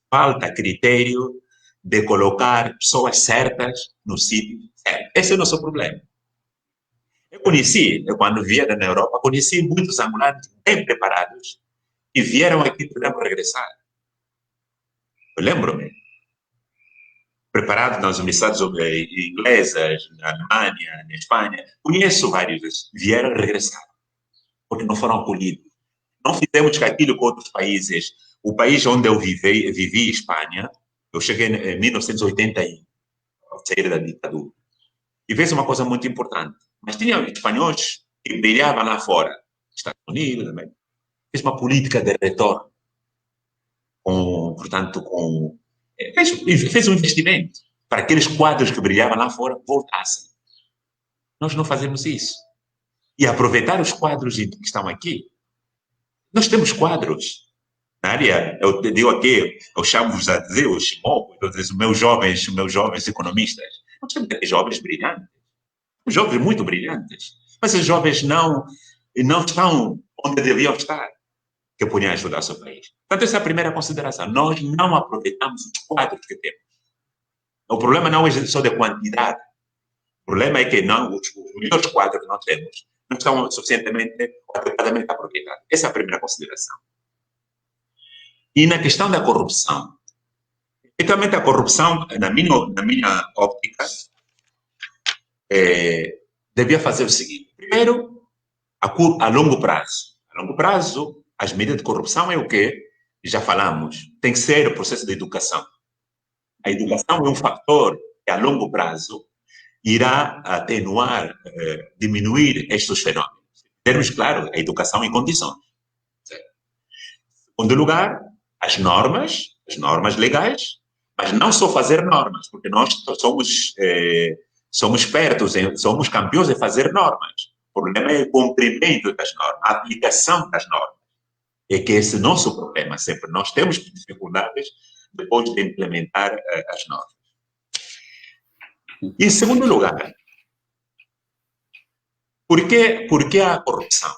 falta critério de colocar pessoas certas no sítio certo. Esse é o nosso problema. Quando vieram na Europa, conheci muitos angolanos bem preparados e vieram aqui para regressar. Eu lembro-me, preparado nas universidades inglesas, na Alemanha, na Espanha, conheço vários, vieram regressar, porque não foram acolhidos. Não fizemos aquilo com outros países. O país onde eu vivi, Espanha, eu cheguei em 1981, ao sair da ditadura. E fez uma coisa muito importante. Mas tinha espanhóis que brilhavam lá fora, Estados Unidos também. Fez uma política de retorno. Fez um investimento para aqueles quadros que brilhavam lá fora voltassem. Nós não fazemos isso. E aproveitar os quadros que estão aqui. Nós temos quadros. Na área, eu digo aqui, eu chamo-vos a dizer, os chimocos, os meus jovens economistas. Nós temos aqui jovens brilhantes. Jovens muito brilhantes. Mas os jovens não estão onde deviam estar, que podiam ajudar o seu país. Portanto, essa é a primeira consideração. Nós não aproveitamos os quadros que temos. O problema não é só de quantidade. O problema é que os melhores quadros que nós temos não estão suficientemente ou adequadamente aproveitados. Essa é a primeira consideração. E na questão da corrupção, efetivamente a corrupção, na minha óptica, devia fazer o seguinte. Primeiro, a longo prazo. A longo prazo, as medidas de corrupção é o quê? Já falamos. Tem que ser o processo de educação. A educação é um fator que, a longo prazo, irá atenuar, diminuir estes fenômenos. Termos, claro, a educação em condições. Certo? Em segundo lugar, as normas legais, mas não só fazer normas, porque nós somos espertos, somos campeões em fazer normas. O problema é o cumprimento das normas, a aplicação das normas. É que esse é o nosso problema sempre. Nós temos dificuldades depois de implementar as normas. E, em segundo lugar, por que a corrupção?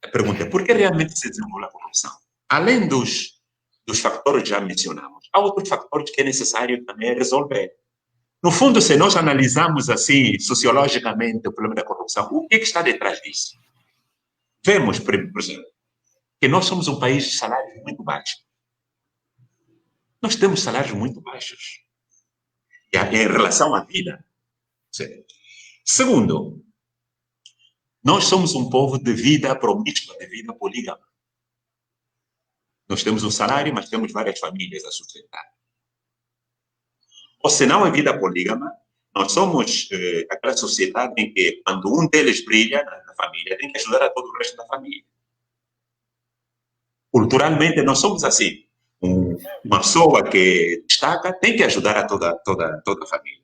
A pergunta é, por que realmente se desenvolve a corrupção? Além dos fatores que já mencionamos, há outros fatores que é necessário também resolver. No fundo, se nós analisarmos assim, sociologicamente, o problema da corrupção, o que está detrás disso? Vemos, por exemplo, que nós somos um país de salários muito baixos. Nós temos salários muito baixos em relação à vida. Segundo, nós somos um povo de vida promíscua, de vida polígama. Nós temos um salário, mas temos várias famílias a sustentar. Ou se não é vida polígama, nós somos aquela sociedade em que, quando um deles brilha na família, tem que ajudar a todo o resto da família. Culturalmente, nós somos assim. Uma pessoa que destaca tem que ajudar a toda a família.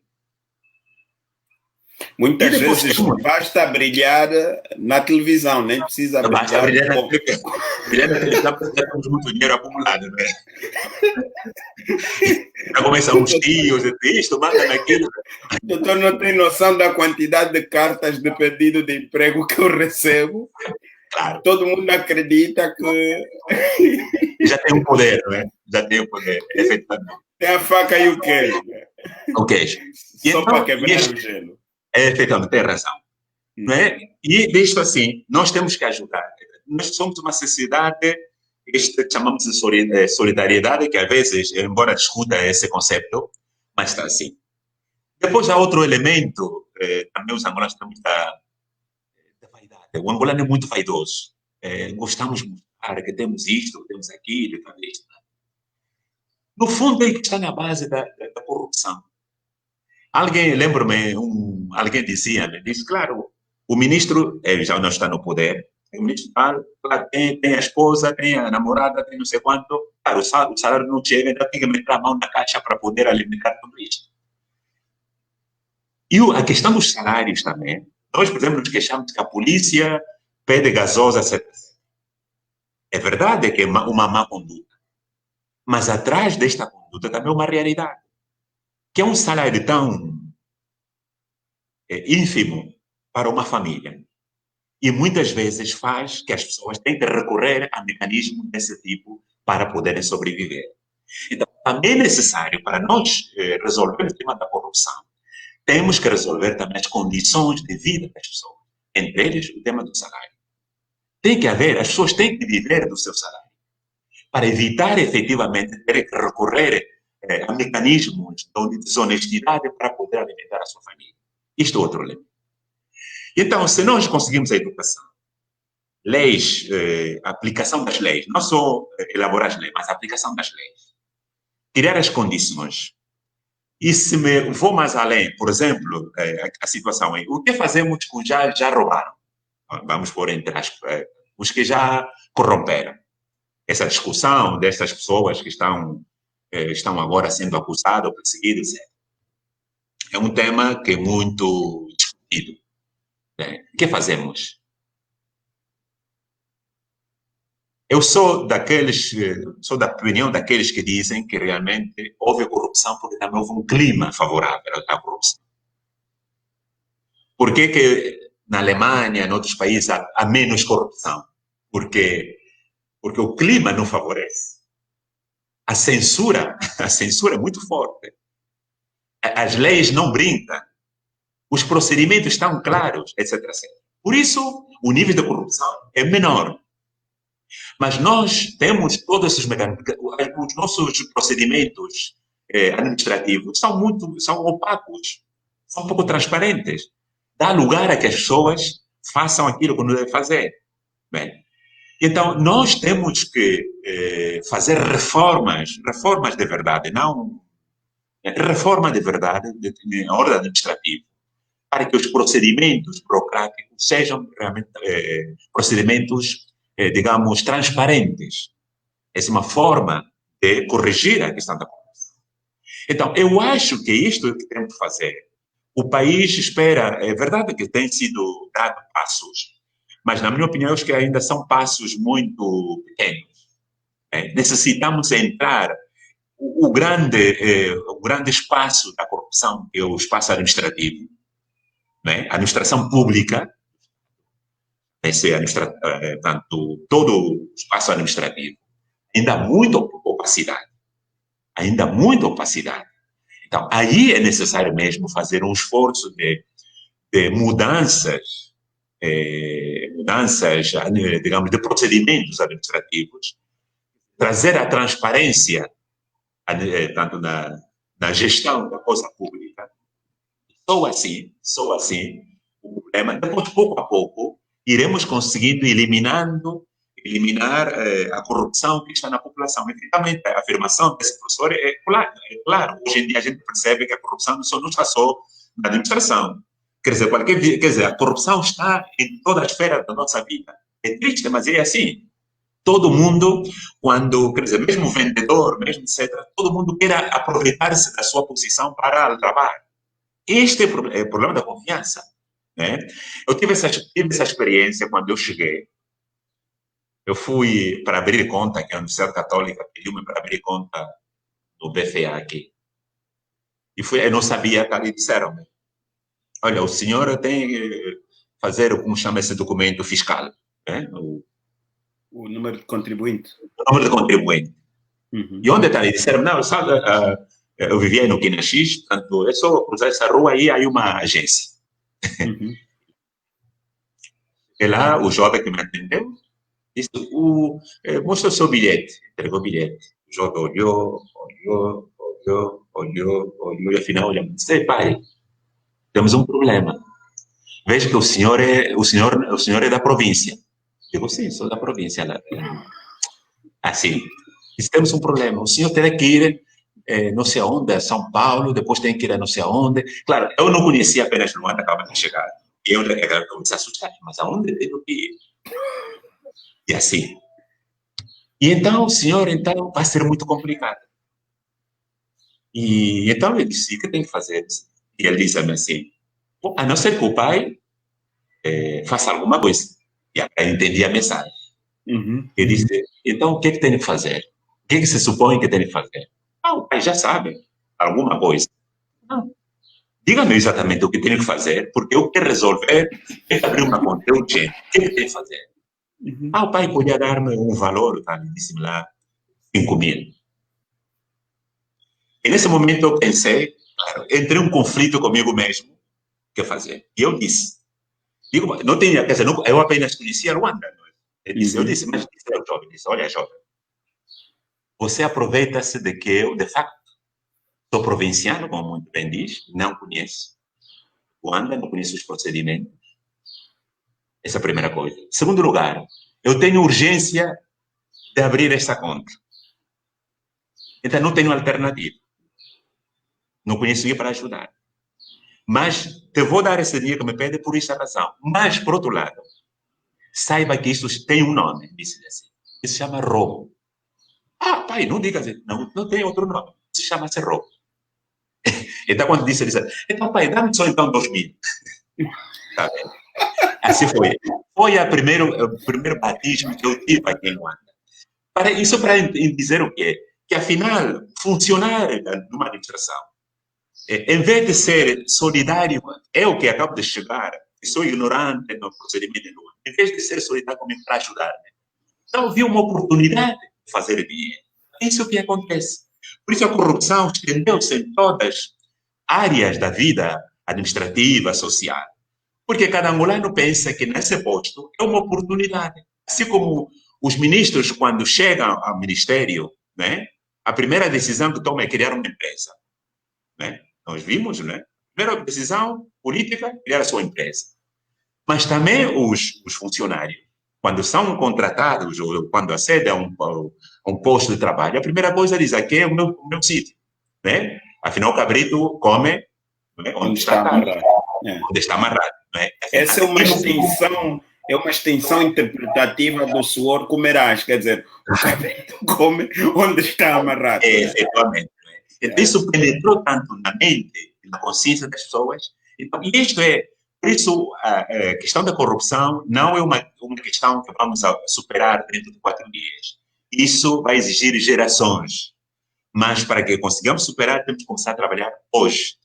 Muitas vezes basta brilhar na televisão, nem precisa brilhar. Basta brilhar na televisão. Brilhar na televisão porque já temos muito dinheiro acumulado, não é? Já começam os tios, isto, manda naquilo. Doutor, não tem noção da quantidade de cartas de pedido de emprego que eu recebo. Claro. Todo mundo acredita que... Já tem o poder, não é? Já tem o poder, efetivamente. Tem a faca e o queijo. Ok. Só então, para quebrar o gelo. Efetivamente, tem razão. Não é? E, visto assim, nós temos que ajudar. Nós somos uma sociedade, que chamamos de solidariedade, que às vezes, embora discuta esse conceito, mas está assim. Depois há outro elemento, também os angolanos temos da vaidade. O angolano é muito vaidoso. Gostamos de mostrar que temos isto, temos aquilo, temos isto. No fundo, é que está na base da corrupção. Lembro-me, alguém disse, claro, o ministro já não está no poder, o ministro claro, tem a esposa, tem a namorada, tem não sei quanto, claro, o salário não chega, ainda tem que meter a mão na caixa para poder alimentar tudo isso. E a questão dos salários também, nós, por exemplo, nos queixamos que a polícia pede gasosa, etc. É verdade que é uma má conduta, mas atrás desta conduta também é uma realidade, que é um salário tão ínfimo para uma família. E muitas vezes faz que as pessoas tenham que recorrer a mecanismos desse tipo para poderem sobreviver. Então, também é necessário, para nós resolver o tema da corrupção, temos que resolver também as condições de vida das pessoas. Entre eles, o tema do salário. Tem que haver, as pessoas têm que viver do seu salário, para evitar efetivamente ter que recorrer a mecanismos de desonestidade para poder alimentar a sua família. Isto é outro elemento. Então, se nós conseguimos a educação, leis, a aplicação das leis, não só elaborar as leis, mas a aplicação das leis, criar as condições, e se vou mais além, por exemplo, a situação é, o que fazemos com já roubaram? Vamos pôr entre os que já corromperam. Essa discussão dessas pessoas que estão agora sendo acusadas, perseguidas, etc. É um tema que é muito discutido. O que fazemos? Eu sou da opinião daqueles que dizem que realmente houve corrupção porque também houve um clima favorável à corrupção. Por que na Alemanha, em outros países, há menos corrupção? Porque o clima não favorece. A censura é muito forte. As leis não brincam. Os procedimentos estão claros, etc, etc. Por isso, o nível de corrupção é menor. Mas nós temos todos esses mecanismos, os nossos procedimentos administrativos são opacos, são pouco transparentes. Dá lugar a que as pessoas façam aquilo que não devem fazer. Bem, então, nós temos que fazer reformas de verdade, não reforma de verdade na ordem administrativa, para que os procedimentos burocráticos sejam realmente procedimentos, digamos, transparentes. Essa é uma forma de corrigir a questão da corrupção. Então, eu acho que isto é o que temos que fazer. O país espera, é verdade que tem sido dado passos, mas, na minha opinião, acho que ainda são passos muito pequenos. Necessitamos entrar o grande espaço da corrupção, que é o espaço administrativo, né? A administração pública, portanto, todo o espaço administrativo, ainda há muita opacidade. Ainda há muita opacidade. Então, aí é necessário mesmo fazer um esforço de mudanças, digamos, de procedimentos administrativos, trazer a transparência, tanto na gestão da coisa pública. Só assim, o problema, depois, pouco a pouco, iremos conseguindo eliminar a corrupção que está na população. Efetivamente, a afirmação desse professor é claro. Hoje em dia a gente percebe que a corrupção não está só na administração. Quer dizer, a corrupção está em toda a esfera da nossa vida. É triste, mas é assim. Todo mundo, quer dizer, mesmo o vendedor, mesmo etc., todo mundo quer aproveitar-se da sua posição para aldrabar. Este é o problema da confiança. Né? Eu tive essa experiência quando eu cheguei. Eu fui para abrir conta, que a Universidade Católica pediu-me para abrir conta no BFA aqui. E eu não sabia, e disseram-me, olha, o senhor tem que fazer, como chama esse documento fiscal, né? O número de contribuinte. O número de contribuinte. Uhum. E onde está? E disseram, não, sabe, eu vivia no Quina X, portanto, é só cruzar essa rua aí, aí uma agência. Uhum. E lá, o jovem que me atendeu, disse, mostra o seu bilhete. Entregou o bilhete. O jovem olhou, e afinal, olha, disse, pai, temos um problema. Veja que o senhor é da província. Digo, sim, sou da província. Assim, disse, temos um problema. O senhor terá que ir, não sei aonde, a São Paulo, depois tem que ir a não sei aonde. Claro, eu não conhecia apenas Luanda, acaba de chegar. E eu comecei a assustar, mas aonde tenho que ir? E assim. E então, o senhor, vai ser muito complicado. E então eu disse, o que tem que fazer? E ele disse-me assim, a não ser que o pai faça alguma coisa. E aí eu entendi a mensagem. Uhum. Ele disse, então o que tem que fazer? O que se supõe que tem que fazer? O pai já sabe alguma coisa. Não. Diga-me exatamente o que tem que fazer, porque eu quero resolver, quero abrir uma conta urgente. O que tem que fazer? Uhum. O pai podia dar-me um valor, disse-me lá, 5.000. E nesse momento eu pensei, claro, entrei em um conflito comigo mesmo, o que fazer? E eu disse, não tinha, quer dizer, eu apenas conhecia Luanda. Ele disse, eu disse, mas o jovem disse, olha, jovem, você aproveita-se de que eu, de facto, sou provinciano, como muito bem diz, não conheço Luanda, não conheço os procedimentos. Essa é a primeira coisa. Segundo lugar, eu tenho urgência de abrir esta conta. Então, não tenho alternativa. Não conheço ninguém para ajudar. Mas te vou dar esse dinheiro que me pede por esta razão. Mas, por outro lado, saiba que isso tem um nome, disse assim. Isso se chama roubo. Pai, não diga assim. Não tem outro nome. Isso chama-se roubo. Então, quando disse, ele disse, então, pai, dá-me só então 2.000. Tá bem? Assim foi. Foi o primeiro batismo que eu tive aqui em Luanda. Isso para dizer o quê? Que, afinal, funcionar numa administração, em vez de ser solidário, eu que acabo de chegar, e sou ignorante no procedimento de Luanda, em vez de ser solidário comigo para ajudar-me, então vi uma oportunidade de fazer dinheiro. É isso que acontece. Por isso a corrupção estendeu-se em todas as áreas da vida administrativa, social. Porque cada angolano pensa que nesse posto é uma oportunidade. Assim como os ministros, quando chegam ao ministério, né, a primeira decisão que tomam é criar uma empresa. Né? Nós vimos, né? A primeira decisão política é criar a sua empresa. Mas também os funcionários, quando são contratados ou quando acedem a um posto de trabalho, a primeira coisa diz, aqui é o meu sítio. Né? Afinal, o cabrito come, né, onde está amarrado. Onde está amarrado. Né? Essa é uma extensão interpretativa do suor comerás, quer dizer, o cabrito come onde está amarrado. Efetivamente. Né? Isso penetrou tanto na mente, na consciência das pessoas. Então, isto por isso, a questão da corrupção não é uma questão que vamos superar dentro de 4 dias. Isso vai exigir gerações. Mas para que consigamos superar, temos que começar a trabalhar hoje.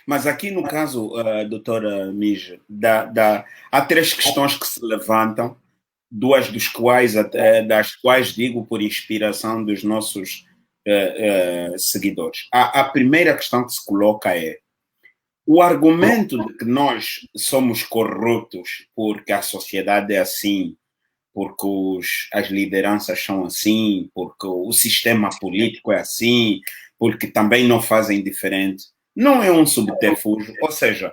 Mas aqui no caso, doutora Níger, há 3 questões que se levantam, 2 das quais digo por inspiração dos nossos seguidores. A primeira questão que se coloca é o argumento de que nós somos corruptos porque a sociedade é assim, porque as lideranças são assim, porque o sistema político é assim, porque também não fazem diferente, não é um subterfúgio. Ou seja,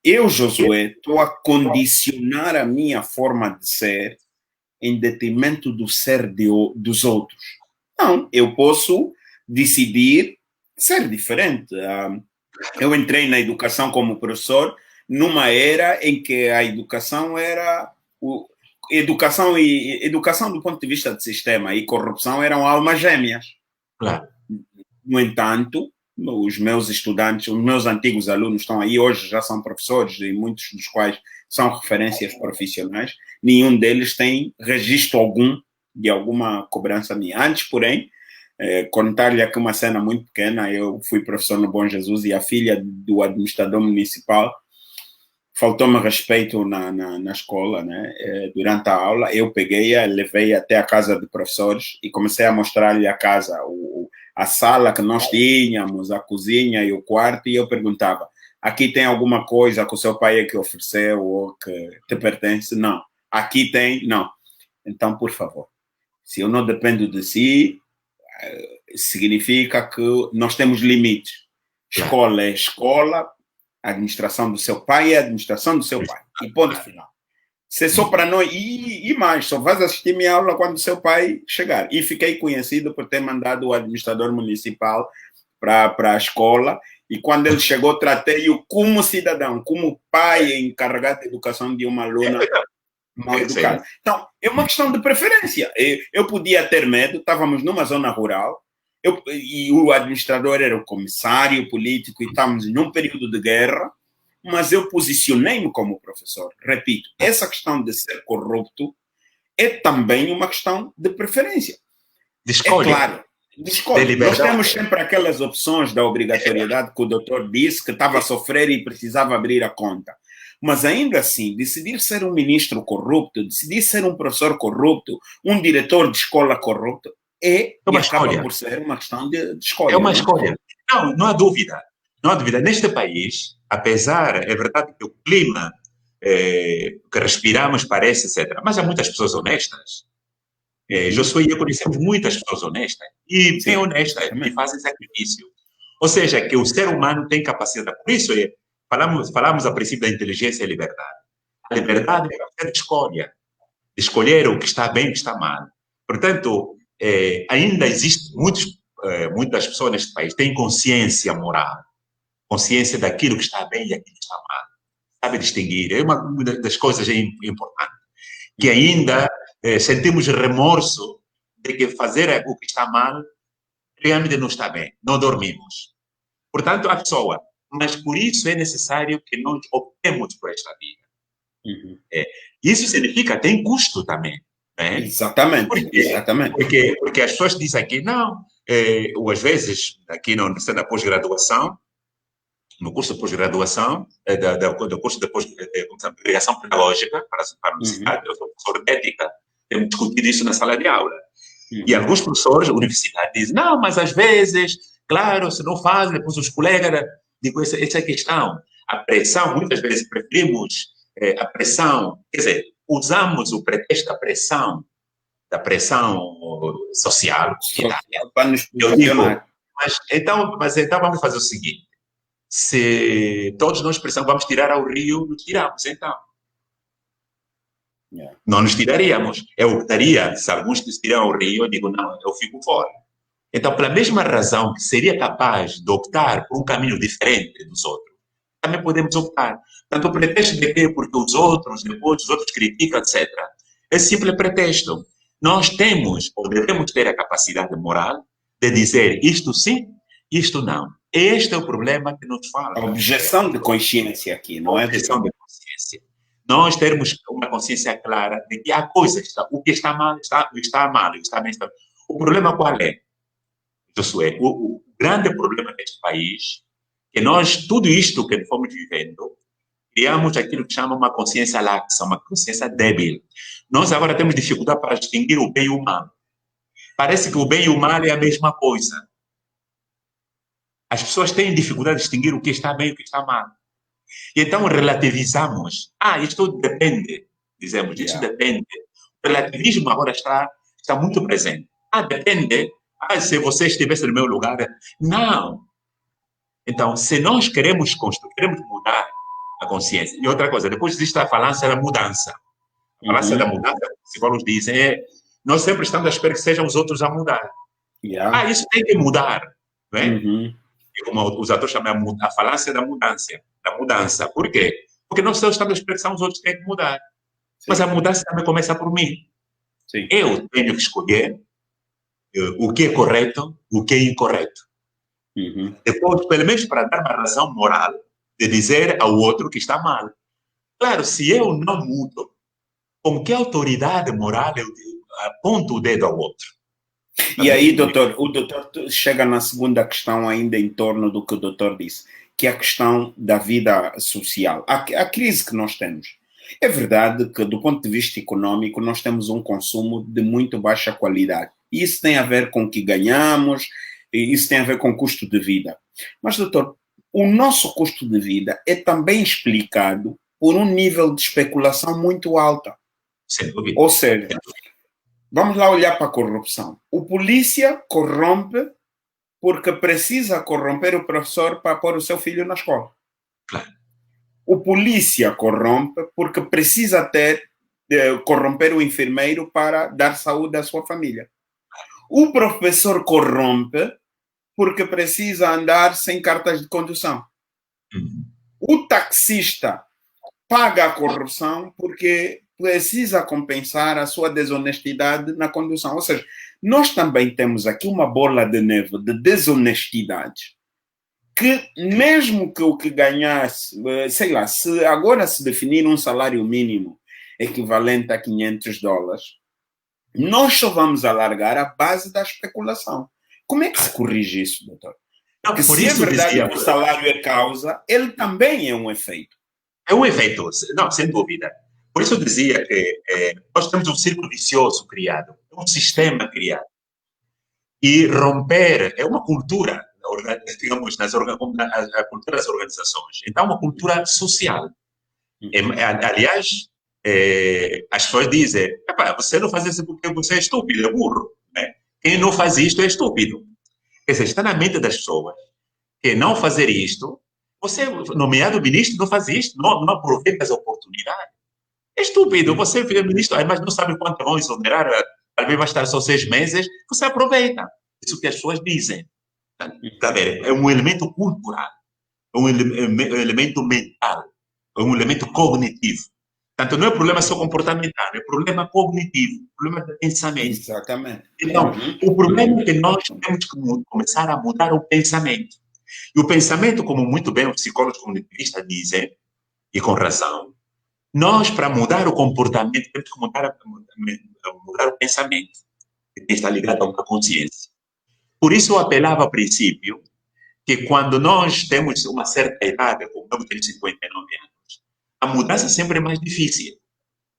eu, Josué, estou a condicionar a minha forma de ser em detrimento do ser dos outros. Não, eu posso decidir ser diferente. Eu entrei na educação como professor numa era em que a educação era... Educação do ponto de vista de sistema e corrupção eram almas gêmeas. Claro. No entanto, os meus estudantes, os meus antigos alunos estão aí, hoje já são professores e muitos dos quais são referências profissionais, nenhum deles tem registro algum de alguma cobrança minha. Antes, porém, contar-lhe aqui uma cena muito pequena, eu fui professor no Bom Jesus e a filha do administrador municipal faltou-me respeito na escola, né? Durante a aula, eu peguei-a, levei até a casa de professores e comecei a mostrar-lhe a casa, a sala que nós tínhamos, a cozinha e o quarto, e eu perguntava, aqui tem alguma coisa que o seu pai é que ofereceu ou que te pertence? Não. Aqui tem? Não. Então, por favor, se eu não dependo de si, significa que nós temos limites. Escola é escola, a administração do seu pai é a administração do seu pai. E ponto final. Se é só para nós, e mais, só vais assistir minha aula quando seu pai chegar. E fiquei conhecido por ter mandado o administrador municipal para a escola, e quando ele chegou, tratei-o como cidadão, como pai encarregado de educação de uma aluna mal educada. Então, é uma questão de preferência. Eu podia ter medo, estávamos numa zona rural, e o administrador era o comissário político e estávamos num período de guerra, mas eu posicionei-me como professor. Repito, essa questão de ser corrupto é também uma questão de preferência. De escolha. É claro, de escolha. Nós temos sempre aquelas opções da obrigatoriedade que o doutor disse que estava a sofrer e precisava abrir a conta. Mas ainda assim, decidir ser um ministro corrupto, decidir ser um professor corrupto, um diretor de escola corrupto, acaba por ser uma questão de escolha. É uma escolha. Não há dúvida. Não há dúvida. Neste país, apesar, é verdade que o clima que respiramos parece, etc. Mas há muitas pessoas honestas. Josué e eu conhecemos muitas pessoas honestas. E bem honestas, que fazem sacrifício. Ou seja, que o ser humano tem capacidade. Por isso, falamos a princípio da inteligência e liberdade. A liberdade é a escolha. De escolher o que está bem e o que está mal. Portanto, ainda existem muitas pessoas neste país que têm consciência moral, consciência daquilo que está bem e daquilo que está mal, sabe distinguir. É uma das coisas importantes, que ainda sentimos remorso de que fazer o que está mal realmente não está bem, não dormimos. Portanto, a pessoa, mas por isso é necessário que nós optemos por esta vida. Isso significa, tem custo também. Né? Exatamente. Porque as pessoas dizem que não, ou às vezes, aqui na Universidade da Pós-Graduação, no curso de pós-graduação, do curso de pós-graduação pedagógica para a universidade, eu sou professor de ética, temos discutido isso na sala de aula. E alguns professores da universidade dizem, não, mas às vezes, claro, se não fazem, depois os colegas, digo, essa é a questão. A pressão, muitas vezes preferimos a pressão, quer dizer, usamos o pretexto da pressão social, para nos eu digo, posicionar. mas então vamos fazer o seguinte, se todos nós precisamos, vamos tirar ao rio, nos tiramos, então. Yeah. Não nos tiraríamos. Eu optaria, se alguns se tiram ao rio, eu digo, não, eu fico fora. Então, pela mesma razão que seria capaz de optar por um caminho diferente dos outros, também podemos optar. Portanto, o pretexto de que porque os outros, depois os outros criticam, etc., é simples pretexto. Nós temos, ou devemos ter a capacidade moral de dizer isto sim, isto não. Este é o problema que nos falta. A objeção de consciência aqui, não é? Objeção de consciência. Nós termos uma consciência clara de que há coisas, o que está mal, está mal, está bem, está... O problema qual é? Josué, o grande problema deste país é que nós, tudo isto que fomos vivendo, criamos aquilo que chama uma consciência laxa, uma consciência débil. Nós agora temos dificuldade para distinguir o bem e o mal. Parece que o bem e o mal é a mesma coisa. As pessoas têm dificuldade de distinguir o que está bem e o que está mal. E então relativizamos. Isto depende, dizemos, isso depende. O relativismo agora está muito presente. Depende. Se você estivesse no meu lugar. Não. Então, se nós queremos construir, queremos mudar a consciência. E outra coisa, depois existe a falância da mudança. A falância da mudança, os psicólogos dizem, nós sempre estamos à espera que sejam os outros a mudar. Isso tem que mudar. Não é? E como os atores chamam a falância da mudança. Por quê? Porque nós estamos à espera que são os outros que têm que mudar. Sim. Mas a mudança também começa por mim. Sim. Eu tenho que escolher o que é correto, o que é incorreto. Depois, pelo menos para dar uma razão moral de dizer ao outro que está mal. Claro, se eu não mudo, com que autoridade moral eu aponto o dedo ao outro? E aí, doutor, o doutor chega na segunda questão ainda em torno do que o doutor disse, que é a questão da vida social, a crise que nós temos. É verdade que, do ponto de vista econômico, nós temos um consumo de muito baixa qualidade. Isso tem a ver com o que ganhamos, isso tem a ver com o custo de vida. Mas, doutor, o nosso custo de vida é também explicado por um nível de especulação muito alta. Sem dúvida. Ou seja, vamos lá olhar para a corrupção. O polícia corrompe porque precisa corromper o professor para pôr o seu filho na escola. Claro. O polícia corrompe porque precisa corromper o enfermeiro para dar saúde à sua família. O professor corrompe porque precisa andar sem cartas de condução. O taxista paga a corrupção porque precisa compensar a sua desonestidade na condução. Ou seja, nós também temos aqui uma bola de neve de desonestidade que mesmo que o que ganhasse, sei lá, se agora se definir um salário mínimo equivalente a $500, nós só vamos alargar a base da especulação. Como é que se corrige isso, doutor? Porque se é verdade que o salário é causa, ele também é um efeito. É um efeito, não, sem dúvida. Por isso eu dizia que nós temos um círculo vicioso criado, um sistema criado. E romper é uma cultura, digamos, a cultura das organizações. Então, uma cultura social. Aliás, as pessoas dizem, você não faz isso porque você é estúpido, é burro. Né? Quem não faz isto é estúpido. Quer dizer, está na mente das pessoas que não fazer isto, você, nomeado ministro, não faz isto, não aproveita as oportunidades. É estúpido, você é ministro, mas não sabe quanto vão exonerar, talvez vai estar só 6 meses, você aproveita. Isso que as pessoas dizem. Tá vendo? É um elemento cultural, é um elemento mental, é um elemento cognitivo. Portanto, não é problema só comportamental, é problema cognitivo, problema de pensamento. Exatamente. Então, o problema é que nós temos que começar a mudar o pensamento. E o pensamento, como muito bem os psicólogos cognitivistas dizem, e com razão, nós, para mudar o comportamento, temos que mudar o pensamento, que está ligado a uma consciência. Por isso, eu apelava ao princípio que quando nós temos uma certa idade, como eu tenho 59 anos, a mudança sempre é mais difícil.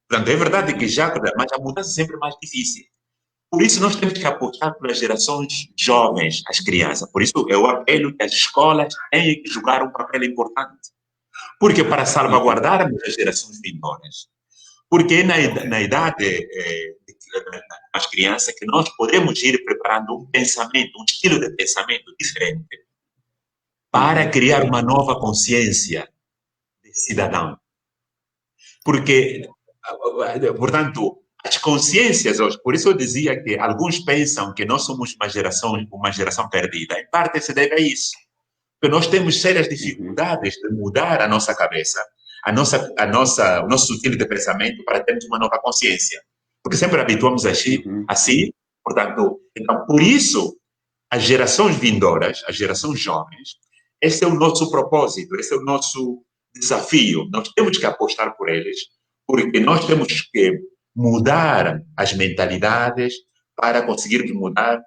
Portanto, é verdade que mas a mudança sempre é mais difícil. Por isso, nós temos que apostar pelas gerações jovens, as crianças. Por isso, eu apelo que as escolas têm que jogar um papel importante. Porque para salvaguardarmos as gerações vindouras, Porque é Ok. na idade das crianças que nós podemos ir preparando um pensamento, um estilo de pensamento diferente para Uhum, criar uma nova consciência de cidadão. Porque, portanto, as consciências hoje, por isso eu dizia que alguns pensam que nós somos uma geração perdida. Em parte se deve a isso. Porque nós temos sérias uhum, dificuldades de mudar a nossa cabeça, o nosso estilo de pensamento para termos uma nova consciência. Porque sempre habituamos a agir uhum, assim, portanto, então, por isso, as gerações vindouras, as gerações jovens, esse é o nosso propósito, esse é o nosso desafio. Nós temos que apostar por eles, porque nós temos que mudar as mentalidades para conseguirmos mudar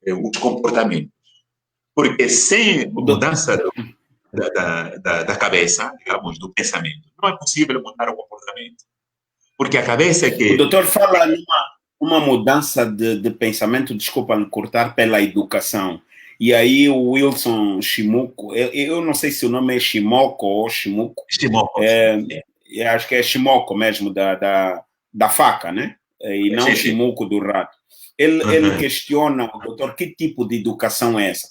os comportamentos. Porque sem O do- mudança da cabeça, digamos, do pensamento, não é possível mudar o comportamento. Porque a cabeça é O que. doutor fala numa uma mudança de pensamento, desculpa me cortar, pela educação. E aí o Wilson Shimoku, eu não sei se o nome é Shimoko ou Shimuko, Estimou, é, eu acho que é Shimoko mesmo, da faca, né? E não sim, sim. Shimuko do rato. Ele Uhum. questiona, doutor, que tipo de educação é essa?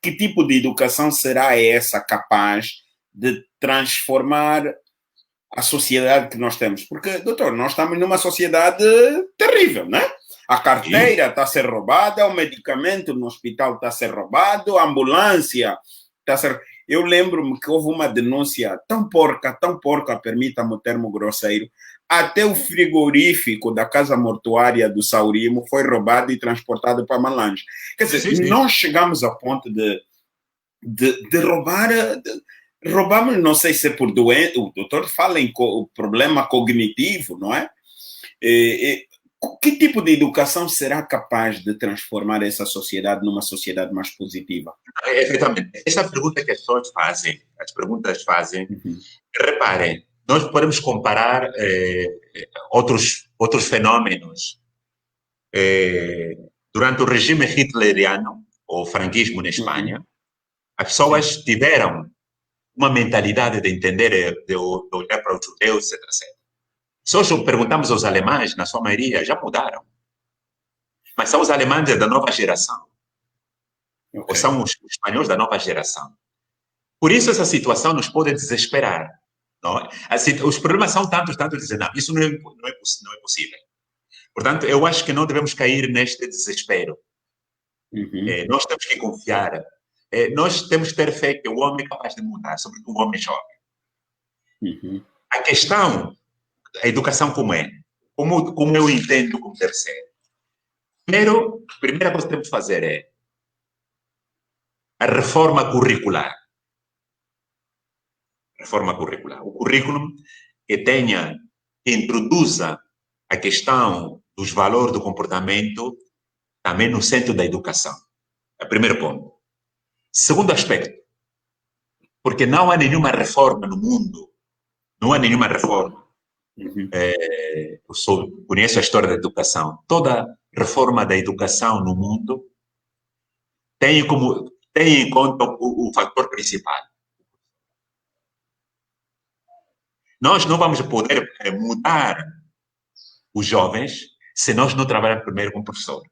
Que tipo de educação será essa capaz de transformar a sociedade que nós temos. Porque, doutor, nós estamos numa sociedade terrível, né? A Sim, carteira está a ser roubada, o medicamento no hospital está a ser roubado, a ambulância está a ser. Eu lembro-me que houve uma denúncia tão porca, permita-me o termo grosseiro, até o frigorífico da casa mortuária do Saurimo foi roubado e transportado para Malange. Quer dizer, sim, sim. nós chegamos a ponto de roubar. Roubamos, não sei se é por doença, o doutor fala em problema cognitivo, não é? Que tipo de educação será capaz de transformar essa sociedade numa sociedade mais positiva? Efetivamente. Essa pergunta que as pessoas fazem, as perguntas fazem, Uhum, reparem, nós podemos comparar outros fenômenos. Durante o regime hitleriano, ou franquismo na uhum, Espanha, as sim. pessoas tiveram uma mentalidade de entender, de olhar para os judeus, etc, etc. Se hoje perguntamos aos alemães, na sua maioria, já mudaram. Mas são os alemães da nova geração, Ok. ou são os espanhóis da nova geração. Por isso essa situação nos pode desesperar. Não é? Assim, os problemas são tantos, dizer, não, isso não é possível. Portanto, eu acho que não devemos cair neste desespero. Uhum, Nós temos que confiar. Nós temos que ter fé que o homem é capaz de mudar, sobretudo o homem jovem. uhum, A questão, a educação como é? Como eu entendo como deve ser? Primeiro, a primeira coisa que temos que fazer é a reforma curricular. Reforma curricular. O currículo que tenha, que introduza a questão dos valores do comportamento também no centro da educação. É o primeiro ponto. Segundo aspecto, porque não há nenhuma reforma no mundo, não há nenhuma reforma. uhum. Conheço a história da educação. Toda reforma da educação no mundo tem em conta o fator principal. Nós não vamos poder mudar os jovens se nós não trabalharmos primeiro com o professor.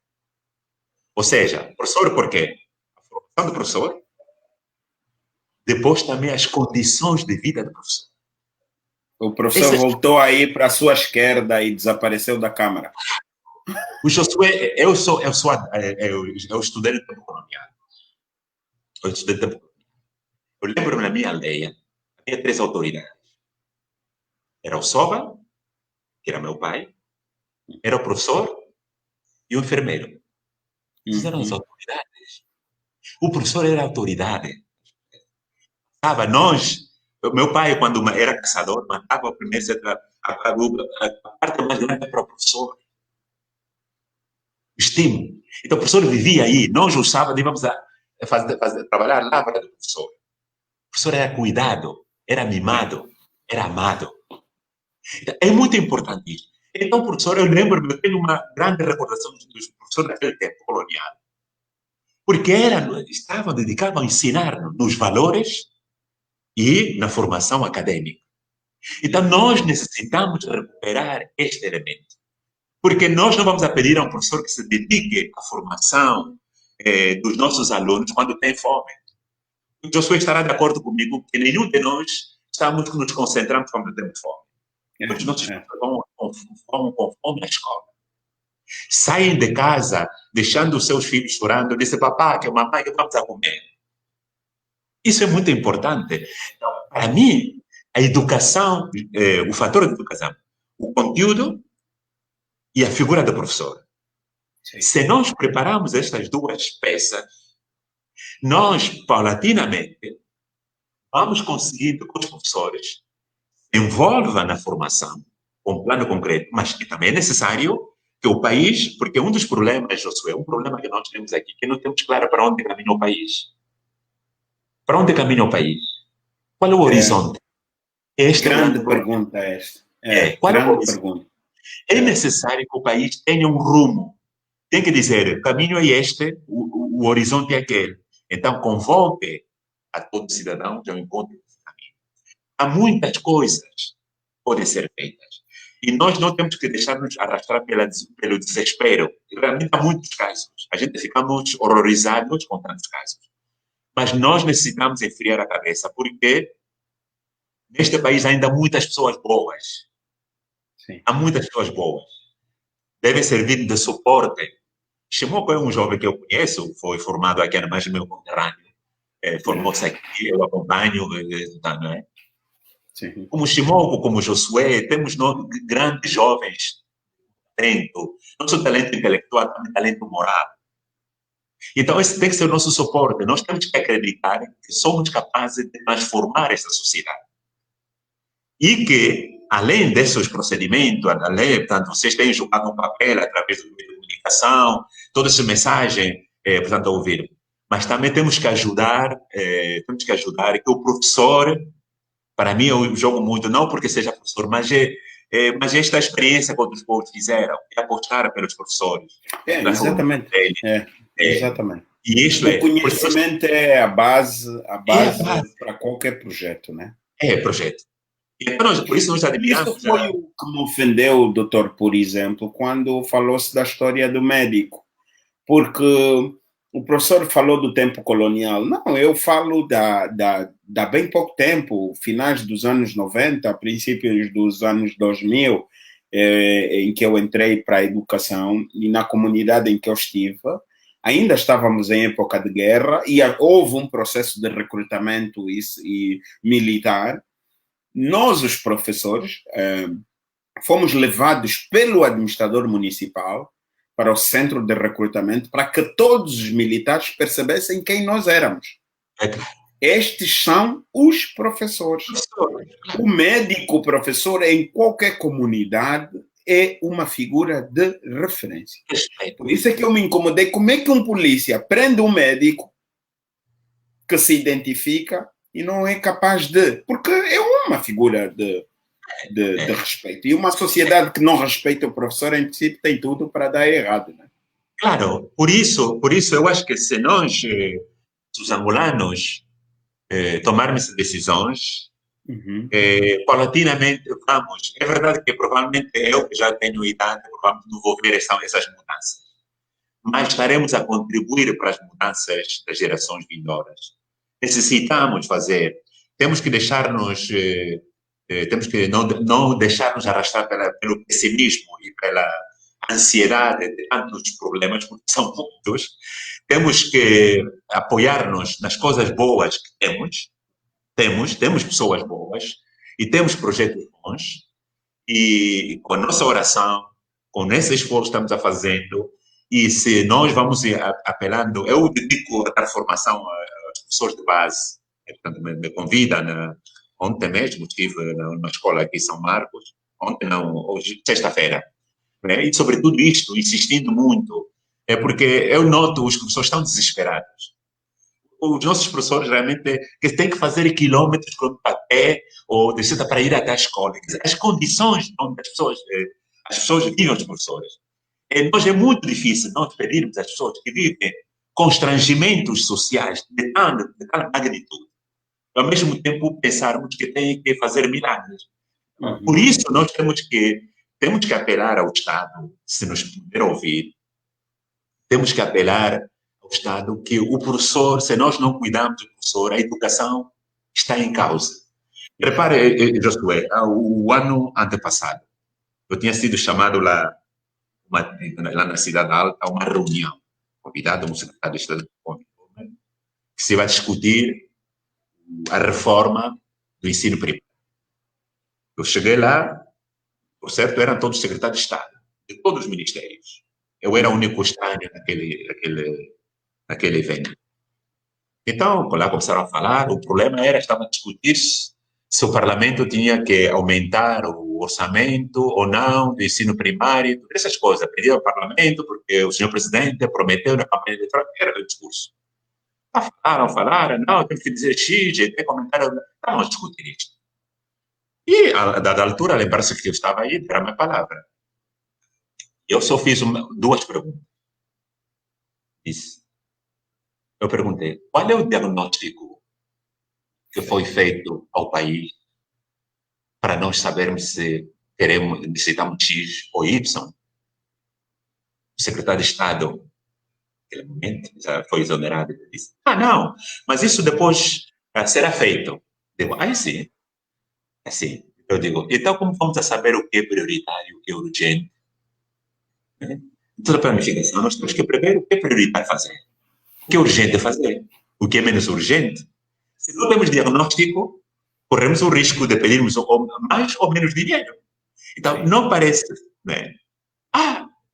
Ou seja, professor por quê? A formação do professor, depois também as condições de vida do professor. O professor Essas, voltou aí para a sua esquerda e desapareceu da Câmara. o Josué, eu estudei no tempo colonial. Eu estudei no tempo colonial. Eu lembro na minha aldeia, havia três autoridades. Era o Soba, que era meu pai, era o professor e o enfermeiro. Essas eram as Uhum, autoridades. O professor era a autoridade. Sabe, nós, o meu pai, quando era caçador, matava o primeiro, a parte mais grande para o professor. O estímulo. Então, o professor vivia aí. Nós, os sábados, íamos trabalhar lá para o professor. O professor era cuidado, era mimado, era amado. É muito importante isso. Então, professor, eu lembro-me, eu tenho uma grande recordação dos professores daquele tempo colonial, porque estavam dedicados a ensinar nos valores e na formação acadêmica. Então, nós necessitamos recuperar este elemento. Porque nós não vamos a pedir a um professor que se dedique à formação dos nossos alunos quando tem fome. O Josué estará de acordo comigo que nenhum de nós estamos nos concentramos quando temos fome. Muitos de nossos professores vão com fome à escola. Saem de casa deixando os seus filhos chorando, dizem, papá, que mamãe, que vamos a comer. Isso é muito importante. Então, para mim, a educação, o fator de educação, o conteúdo e a figura do professor. Sim. Se nós prepararmos estas duas peças, nós, paulatinamente, vamos conseguindo que os professores se envolvam na formação, com um plano concreto, mas que também é necessário que o país, porque um dos problemas, Josué, um problema que nós temos aqui, que não temos claro para onde caminha o país. Para onde caminha o país? Qual é o horizonte? Grande pergunta esta. Qual é o horizonte? Pergunta. É necessário que o país tenha um rumo. Tem que dizer, o caminho é este, o horizonte é aquele. Então, convoque a todo cidadão que eu encontre esse caminho. Há muitas coisas que podem ser feitas. E nós não temos que deixar-nos arrastar pelo desespero. Realmente há muitos casos. A gente ficamos horrorizados com tantos casos. Mas nós necessitamos esfriar a cabeça, porque neste país ainda há muitas pessoas boas. Sim. Há muitas pessoas boas. Devem servir de suporte. Shimoku é um jovem que eu conheço, foi formado aqui na mais meu conterrâneo. Formou-se aqui, eu acompanho, não é? Sim. Como Shimoku, como Josué, temos grandes jovens talento, não só talento intelectual, também talento moral. Então, esse tem que ser o nosso suporte. Nós temos que acreditar que somos capazes de transformar essa sociedade. E que, além desses procedimentos, portanto, vocês têm jogado um papel através do meio de comunicação, toda essa mensagem, portanto, a ouvir. Mas também temos que ajudar que o professor, para mim, eu jogo muito, não porque seja professor, mas esta experiência que outros povos fizeram, é apostar pelos professores. Exatamente. Exatamente. E isto o conhecimento é a base para qualquer projeto, né? É projeto. Então, por isso nós admiramos. Isso foi o que me ofendeu o doutor, por exemplo, quando falou-se da história do médico. Porque o professor falou do tempo colonial. Não, eu falo da bem pouco tempo, finais dos anos 90, princípios dos anos 2000, em que eu entrei para a educação, e na comunidade em que eu estive, ainda estávamos em época de guerra, e houve um processo de recrutamento e militar. Nós, os professores, fomos levados pelo administrador municipal para o centro de recrutamento, para que todos os militares percebessem quem nós éramos. Estes são os professores. O médico, professor, em qualquer comunidade, é uma figura de referência. Por isso é que eu me incomodei. Como é que um polícia prende um médico que se identifica e não é capaz de... Porque é uma figura de respeito. E uma sociedade que não respeita o professor, em princípio, tem tudo para dar errado. Né? Claro, por isso eu acho que se nós, os angolanos, tomarmos decisões, paulatinamente vamos. É verdade que provavelmente eu, que já tenho idade, provavelmente não vou ver essas mudanças. Mas estaremos a contribuir para as mudanças das gerações vindouras. Necessitamos fazer. Temos que deixar-nos... temos que não deixar-nos arrastar pelo pessimismo e pela ansiedade de tantos problemas, porque são muitos. Temos que apoiar-nos nas coisas boas que temos. Temos pessoas boas e temos projetos bons. E com a nossa oração, com esse esforço que estamos fazendo, e se nós vamos apelando, eu dedico a dar formação aos professores de base, portanto, me convidam. Ontem mesmo estive numa escola aqui em São Marcos, hoje, sexta-feira. Né? E sobre tudo isto, insistindo muito, é porque eu noto os professores estão desesperados. Os nossos professores realmente que têm que fazer quilômetros a pé ou de certa para ir até a escola. As condições onde as pessoas vivem, os professores. Nós é muito difícil nós pedirmos às pessoas que vivem constrangimentos sociais de tal magnitude. Ao mesmo tempo, pensarmos que tem que fazer milagres. Por isso, nós temos que apelar ao Estado, se nos puder ouvir, temos que apelar ao Estado que o professor, se nós não cuidarmos do professor, a educação está em causa. Repare, Josué, o ano antepassado, eu tinha sido chamado lá na Cidade Alta a uma reunião, convidado um secretário de Estado que se vai discutir a reforma do ensino primário. Eu cheguei lá, por certo, eram todos secretários de Estado, de todos os ministérios. Eu era o único estranho naquele evento. Então, lá começaram a falar, o problema estava a discutir se o parlamento tinha que aumentar o orçamento ou não do ensino primário, todas essas coisas. Pediram ao parlamento porque o senhor presidente prometeu na campanha eleitoral, era o discurso. Falaram, não, temos que dizer X, tem comentário, vamos discutir isto. E, a dada altura, lembra-se que eu estava aí, era a minha palavra. Eu só fiz duas perguntas. Eu perguntei, qual é o diagnóstico que foi feito ao país para nós sabermos se necessitamos X ou Y? O secretário de Estado, naquele momento, já foi exonerado, e disse, não, mas isso depois será feito. Digo, sim. Assim, eu digo, então como vamos a saber o que é prioritário, o que é urgente? Em toda a planificação, nós temos que prever o que é prioritário fazer, o que é urgente fazer, o que é menos urgente. Se não temos diagnóstico, corremos o risco de pedirmos mais ou menos dinheiro. Então, não parece, né?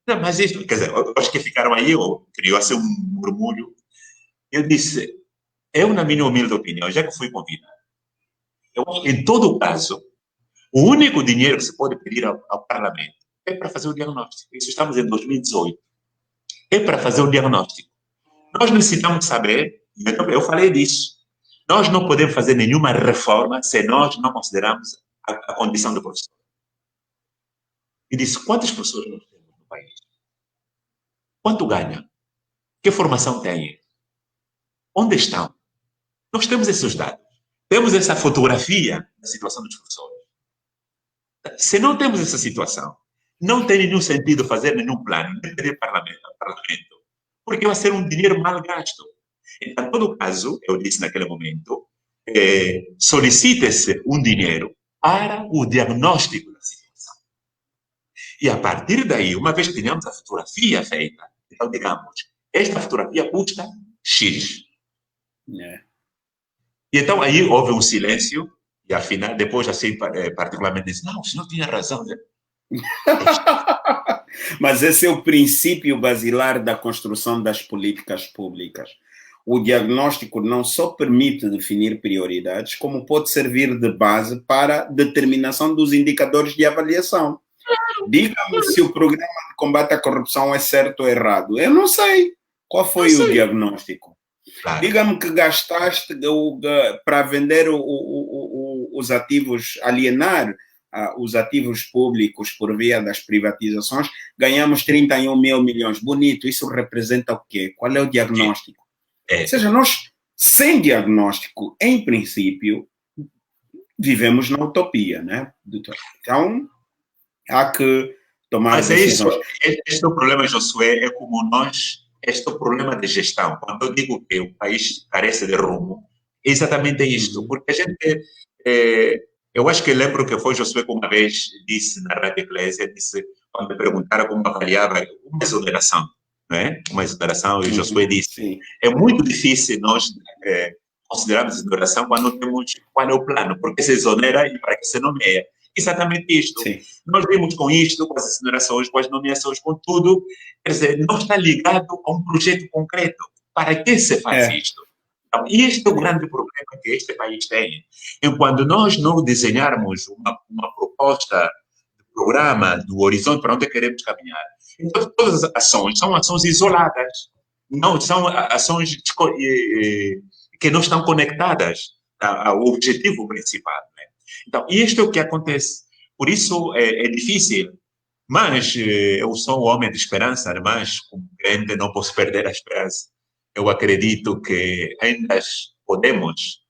Não, mas isso, quer dizer, eu acho que ficaram aí, criou assim um murmúrio. Eu disse, na minha humilde opinião, já que fui convidado, em todo o caso, o único dinheiro que se pode pedir ao parlamento é para fazer o diagnóstico. Isso estamos em 2018. É para fazer o diagnóstico. Nós necessitamos saber, eu falei disso, nós não podemos fazer nenhuma reforma se nós não considerarmos a condição do professor. E disse, quantos professores nós temos no país? Quanto ganham? Que formação têm? Onde estão? Nós temos esses dados. Temos essa fotografia da situação dos professores. Se não temos essa situação, não tem nenhum sentido fazer nenhum plano, nem pedir parlamento, porque vai ser um dinheiro mal gasto. Então, em todo caso, eu disse naquele momento, solicite-se um dinheiro para o diagnóstico da situação. E a partir daí, uma vez que tenhamos a fotografia feita, então digamos, esta fotografia custa X. E então aí houve um silêncio, e afinal, depois assim, particularmente disse, não, o senhor tinha razão. Mas esse é o princípio basilar da construção das políticas públicas. O diagnóstico não só permite definir prioridades, como pode servir de base para a determinação dos indicadores de avaliação. Diga-me se o programa de combate à corrupção é certo ou errado. Eu não sei. Qual foi o diagnóstico? Claro. Diga-me que gastaste para vender os ativos, alienar os ativos públicos por via das privatizações, ganhamos 31 mil milhões. Bonito, isso representa o quê? Qual é o diagnóstico? Ou seja, nós, sem diagnóstico, em princípio, vivemos na utopia, né? Então, há que tomar decisões. Este é o problema, Josué, é como nós, este é o problema de gestão. Quando eu digo que o país carece de rumo, é exatamente isto, porque a gente... eu acho que lembro que foi Josué que uma vez disse na Rádio Eclésia, quando me perguntaram como avaliava uma exoneração, não é? Uma exoneração, e Josué disse, é muito difícil nós considerarmos exoneração quando não temos qual é o plano, porque se exonera e para que se nomeia. Exatamente isto. Sim. Nós vimos com isto, com as exonerações, com as nomeações, com tudo, quer dizer, não está ligado a um projeto concreto. Para que se faz isto? Então, este é o grande problema que este país tem. Enquanto nós não desenharmos uma proposta de programa, do horizonte para onde queremos caminhar, então todas as ações são ações isoladas, não são ações que não estão conectadas ao objetivo principal. Né? Então, isto é o que acontece. Por isso é difícil, mas eu sou um homem de esperança, mas como crente não posso perder a esperança. Eu acredito que ainda podemos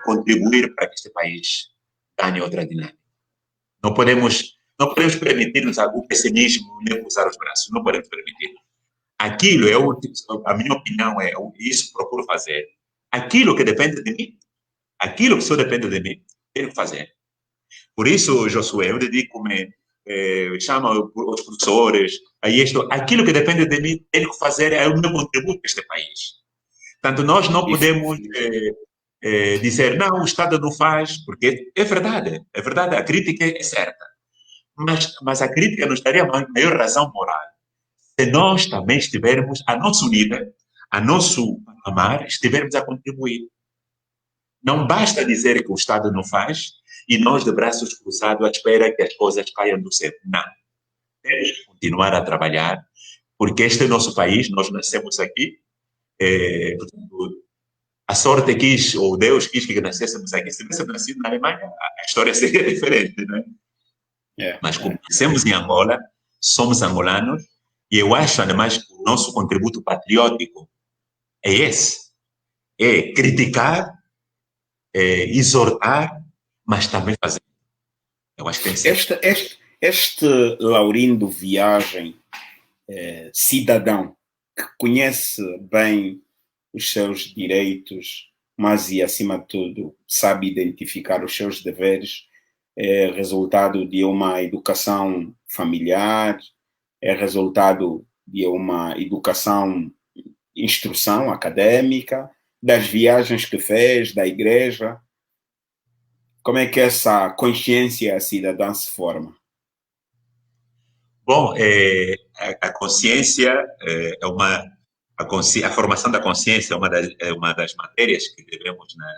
contribuir para que este país ganha outra dinâmica. Não podemos permitir-nos o pessimismo nem cruzar os braços. Não podemos permitir. Aquilo, a minha opinião é, isso procuro fazer. Aquilo que depende de mim, aquilo que só depende de mim, tenho que fazer. Por isso, Josué, eu dedico-me, chamo os professores, aquilo que depende de mim, tenho que fazer, é o meu contributo para este país. Portanto, nós não podemos dizer, não, o Estado não faz, porque é verdade, a crítica é certa. Mas a crítica nos daria maior razão moral se nós também estivermos, a nosso nível, a nosso patamar, estivermos a contribuir. Não basta dizer que o Estado não faz e nós de braços cruzados à espera que as coisas caiam do céu. Não. Temos que continuar a trabalhar, porque este é o nosso país, nós nascemos aqui, portanto, a sorte quis, ou Deus quis que nascêssemos aqui. Se tivéssemos nascido na Alemanha, a história seria diferente, não é? Mas como nascemos em Angola, somos angolanos, e eu acho, ademais, que o nosso contributo patriótico é esse. É criticar, exortar, mas também fazer. Eu acho que tem que ser. Este Laurindo Viagem, cidadão, que conhece bem os seus direitos, mas e acima de tudo sabe identificar os seus deveres, é resultado de uma educação familiar, é resultado de uma instrução acadêmica, das viagens que fez, da igreja. Como é que essa consciência cidadã se forma? Bom, a consciência é a formação da consciência é uma das matérias que devemos na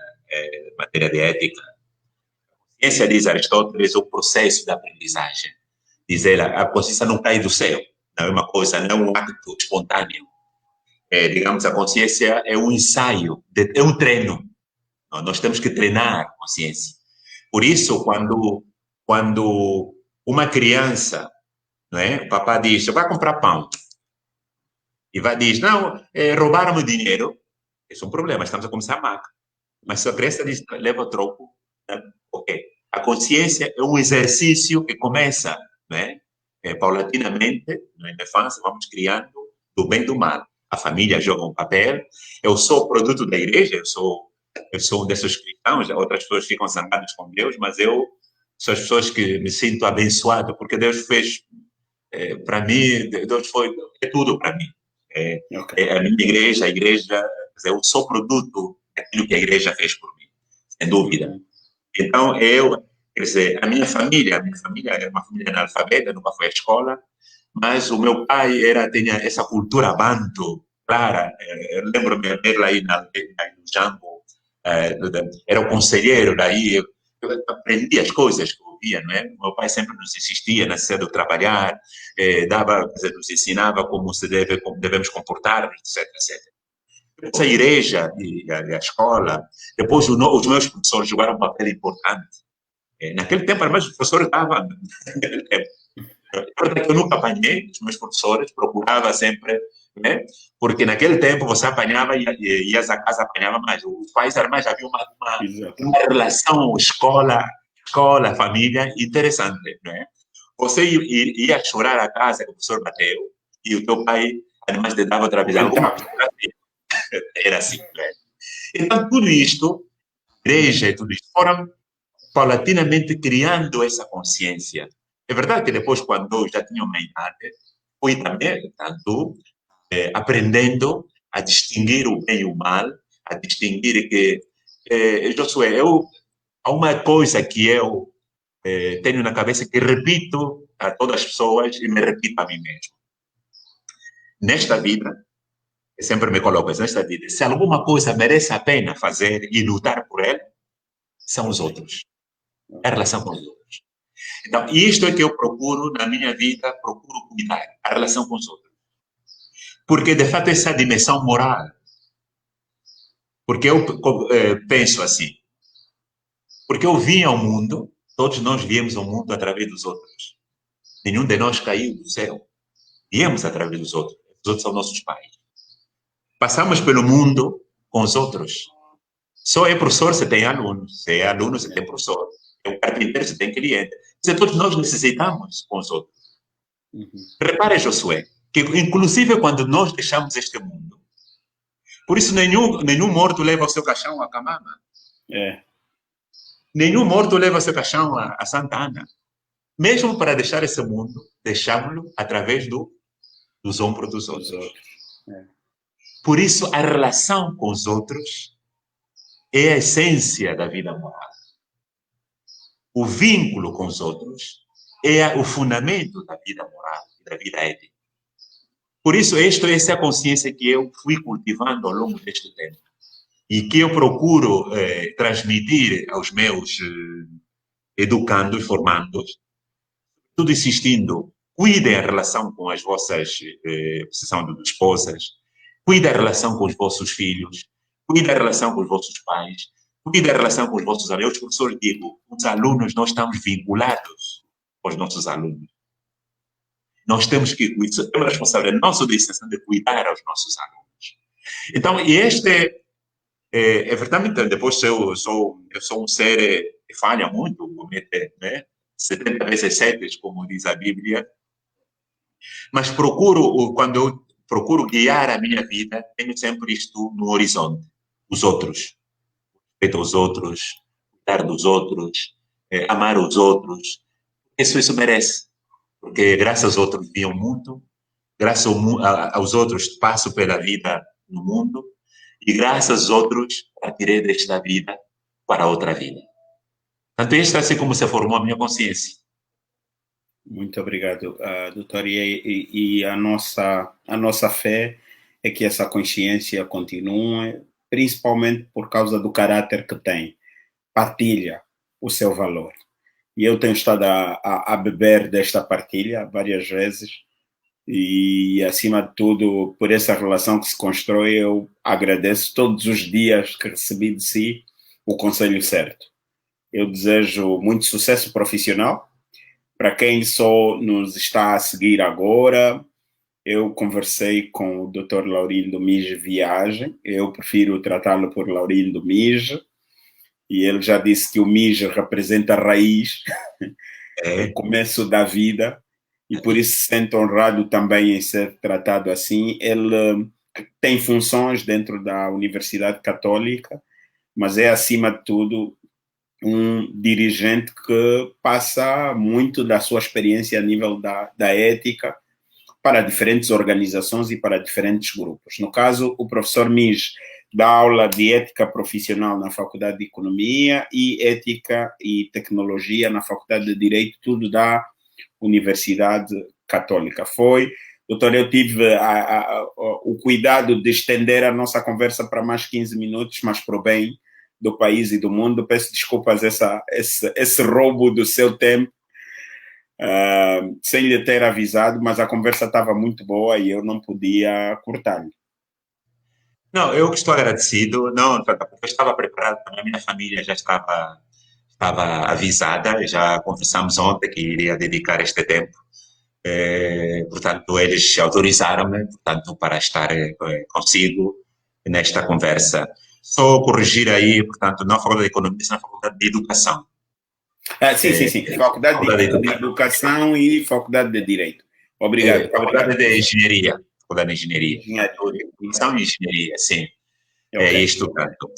matéria de ética. A consciência, diz Aristóteles, é o processo da aprendizagem. Diz ela, a consciência não cai do céu, não é uma coisa, não é um acto espontâneo. Digamos, a consciência é um ensaio, é um treino. Nós temos que treinar a consciência. Por isso, quando uma criança, não é? O papá diz, vai comprar pão. E vai dizer, não, roubaram-me dinheiro. Esse é um problema, estamos a começar a máquina. Mas se a criança diz, leva o troco, né? Ok. A consciência é um exercício que começa, né? Paulatinamente, na infância, vamos criando do bem e do mal. A família joga um papel. Eu sou produto da igreja, eu sou um desses cristãos, outras pessoas ficam zangadas com Deus, mas eu sou as pessoas que me sinto abençoado, porque Deus fez para mim, Deus é tudo para mim. A minha igreja, eu sou produto daquilo que a igreja fez por mim, sem dúvida. Então, quer dizer, a minha família é uma família analfabeta, nunca foi à escola, mas o meu pai tinha essa cultura banto, clara. Eu lembro-me de ver lá aí no Jambo, era o conselheiro daí, eu aprendi as coisas que eu via, não é? Meu pai sempre nos insistia na necessidade de trabalhar, nos ensinava como devemos comportar, etc, etc. Depois a igreja e a escola, depois os meus professores jogaram um papel importante. Naquele tempo, os meus professores estavam... Eu nunca apanhei os meus professores, procurava sempre, né? Porque naquele tempo você apanhava e ias a casa, apanhava mais. Os pais eram mais, havia uma relação escola, família interessante, né? Você ia chorar a casa que o professor bateu e o teu pai, además de dava outra vez alguma coisa, era assim, né? Então, tudo isto, igreja e tudo isto, foram paulatinamente criando essa consciência. É verdade que depois, quando eu já tinha uma idade, fui também, tanto, aprendendo a distinguir o bem e o mal, a distinguir que, Josué, há uma coisa que eu tenho na cabeça que repito a todas as pessoas e me repito a mim mesmo. Nesta vida, eu sempre me coloco nesta vida, se alguma coisa merece a pena fazer e lutar por ela, são os outros. É a relação com os outros. Então, isto é que eu procuro na minha vida, procuro cuidar, a relação com os outros. Porque, de fato, essa dimensão moral. Porque eu penso assim, porque eu vim ao mundo, todos nós viemos ao mundo através dos outros. Nenhum de nós caiu do céu. Viemos através dos outros. Os outros são nossos pais. Passamos pelo mundo com os outros. Só é professor se tem aluno. Se é aluno, se tem professor. O carpinteiro tem cliente. Todos nós necessitamos com os outros. Repare, Josué, que inclusive quando nós deixamos este mundo, por isso nenhum morto leva o seu caixão a Camama. Nenhum morto leva o seu caixão a Santa Ana. Mesmo para deixar esse mundo, deixámos-lo através dos ombros dos outros. Por isso, a relação com os outros é a essência da vida moral. O vínculo com os outros é o fundamento da vida moral e da vida ética. Por isso, essa é a consciência que eu fui cultivando ao longo deste tempo e que eu procuro transmitir aos meus educandos, formandos, tudo insistindo, cuidem a relação com as vossas esposas, cuidem a relação com os vossos filhos, cuidem a relação com os vossos pais, cuidem a relação com os vossos alunos. Eu, professor, digo, os alunos, nós estamos vinculados aos nossos alunos. Nós temos a responsabilidade nossa de extensão de cuidar aos nossos alunos. Então, e este é verdade, depois eu sou um ser que falha muito, comete, né? 70 vezes 7, como diz a Bíblia, mas quando eu procuro guiar a minha vida, tenho sempre isto no horizonte, os outros, respeito aos outros, cuidar dos outros, amar os outros, isso merece, porque graças aos outros vi o mundo, graças aos outros passo pela vida no mundo, e graças aos outros partirei desta vida para outra vida. Portanto, este é assim como se formou a minha consciência. Muito obrigado, doutor. E a nossa fé é que essa consciência continue, principalmente por causa do caráter que tem. Partilha o seu valor. E eu tenho estado a beber desta partilha várias vezes e, acima de tudo, por essa relação que se constrói, eu agradeço todos os dias que recebi de si o conselho certo. Eu desejo muito sucesso profissional. Para quem só nos está a seguir agora, eu conversei com o Dr. Laurindo Mige Viagem. Eu prefiro tratá-lo por Laurindo Mige. E ele já disse que o Mige representa a raiz, o começo da vida. E por isso se sente honrado também em ser tratado assim. Ele tem funções dentro da Universidade Católica, mas é, acima de tudo, um dirigente que passa muito da sua experiência a nível da ética para diferentes organizações e para diferentes grupos. No caso, o professor Mige dá aula de ética profissional na Faculdade de Economia e ética e tecnologia na Faculdade de Direito, tudo da Universidade Católica. Doutor, eu tive o cuidado de estender a nossa conversa para mais 15 minutos, mas para o bem do país e do mundo. Peço desculpas esse roubo do seu tempo, sem lhe ter avisado, mas a conversa estava muito boa e eu não podia cortar-lhe. Não, eu que estou agradecido. Não, eu estava preparado, a minha família já estava avisada, já conversamos ontem que iria dedicar este tempo. Portanto, eles autorizaram-me, portanto, para estar consigo nesta conversa. Só corrigir aí, portanto, não a Faculdade de Economia, mas na Faculdade de Educação. Sim. Faculdade de Educação e Faculdade de Direito. Obrigado. Faculdade de Engenharia. Faculdade de Engenharia. Educação e Engenharia, sim. É isto, portanto.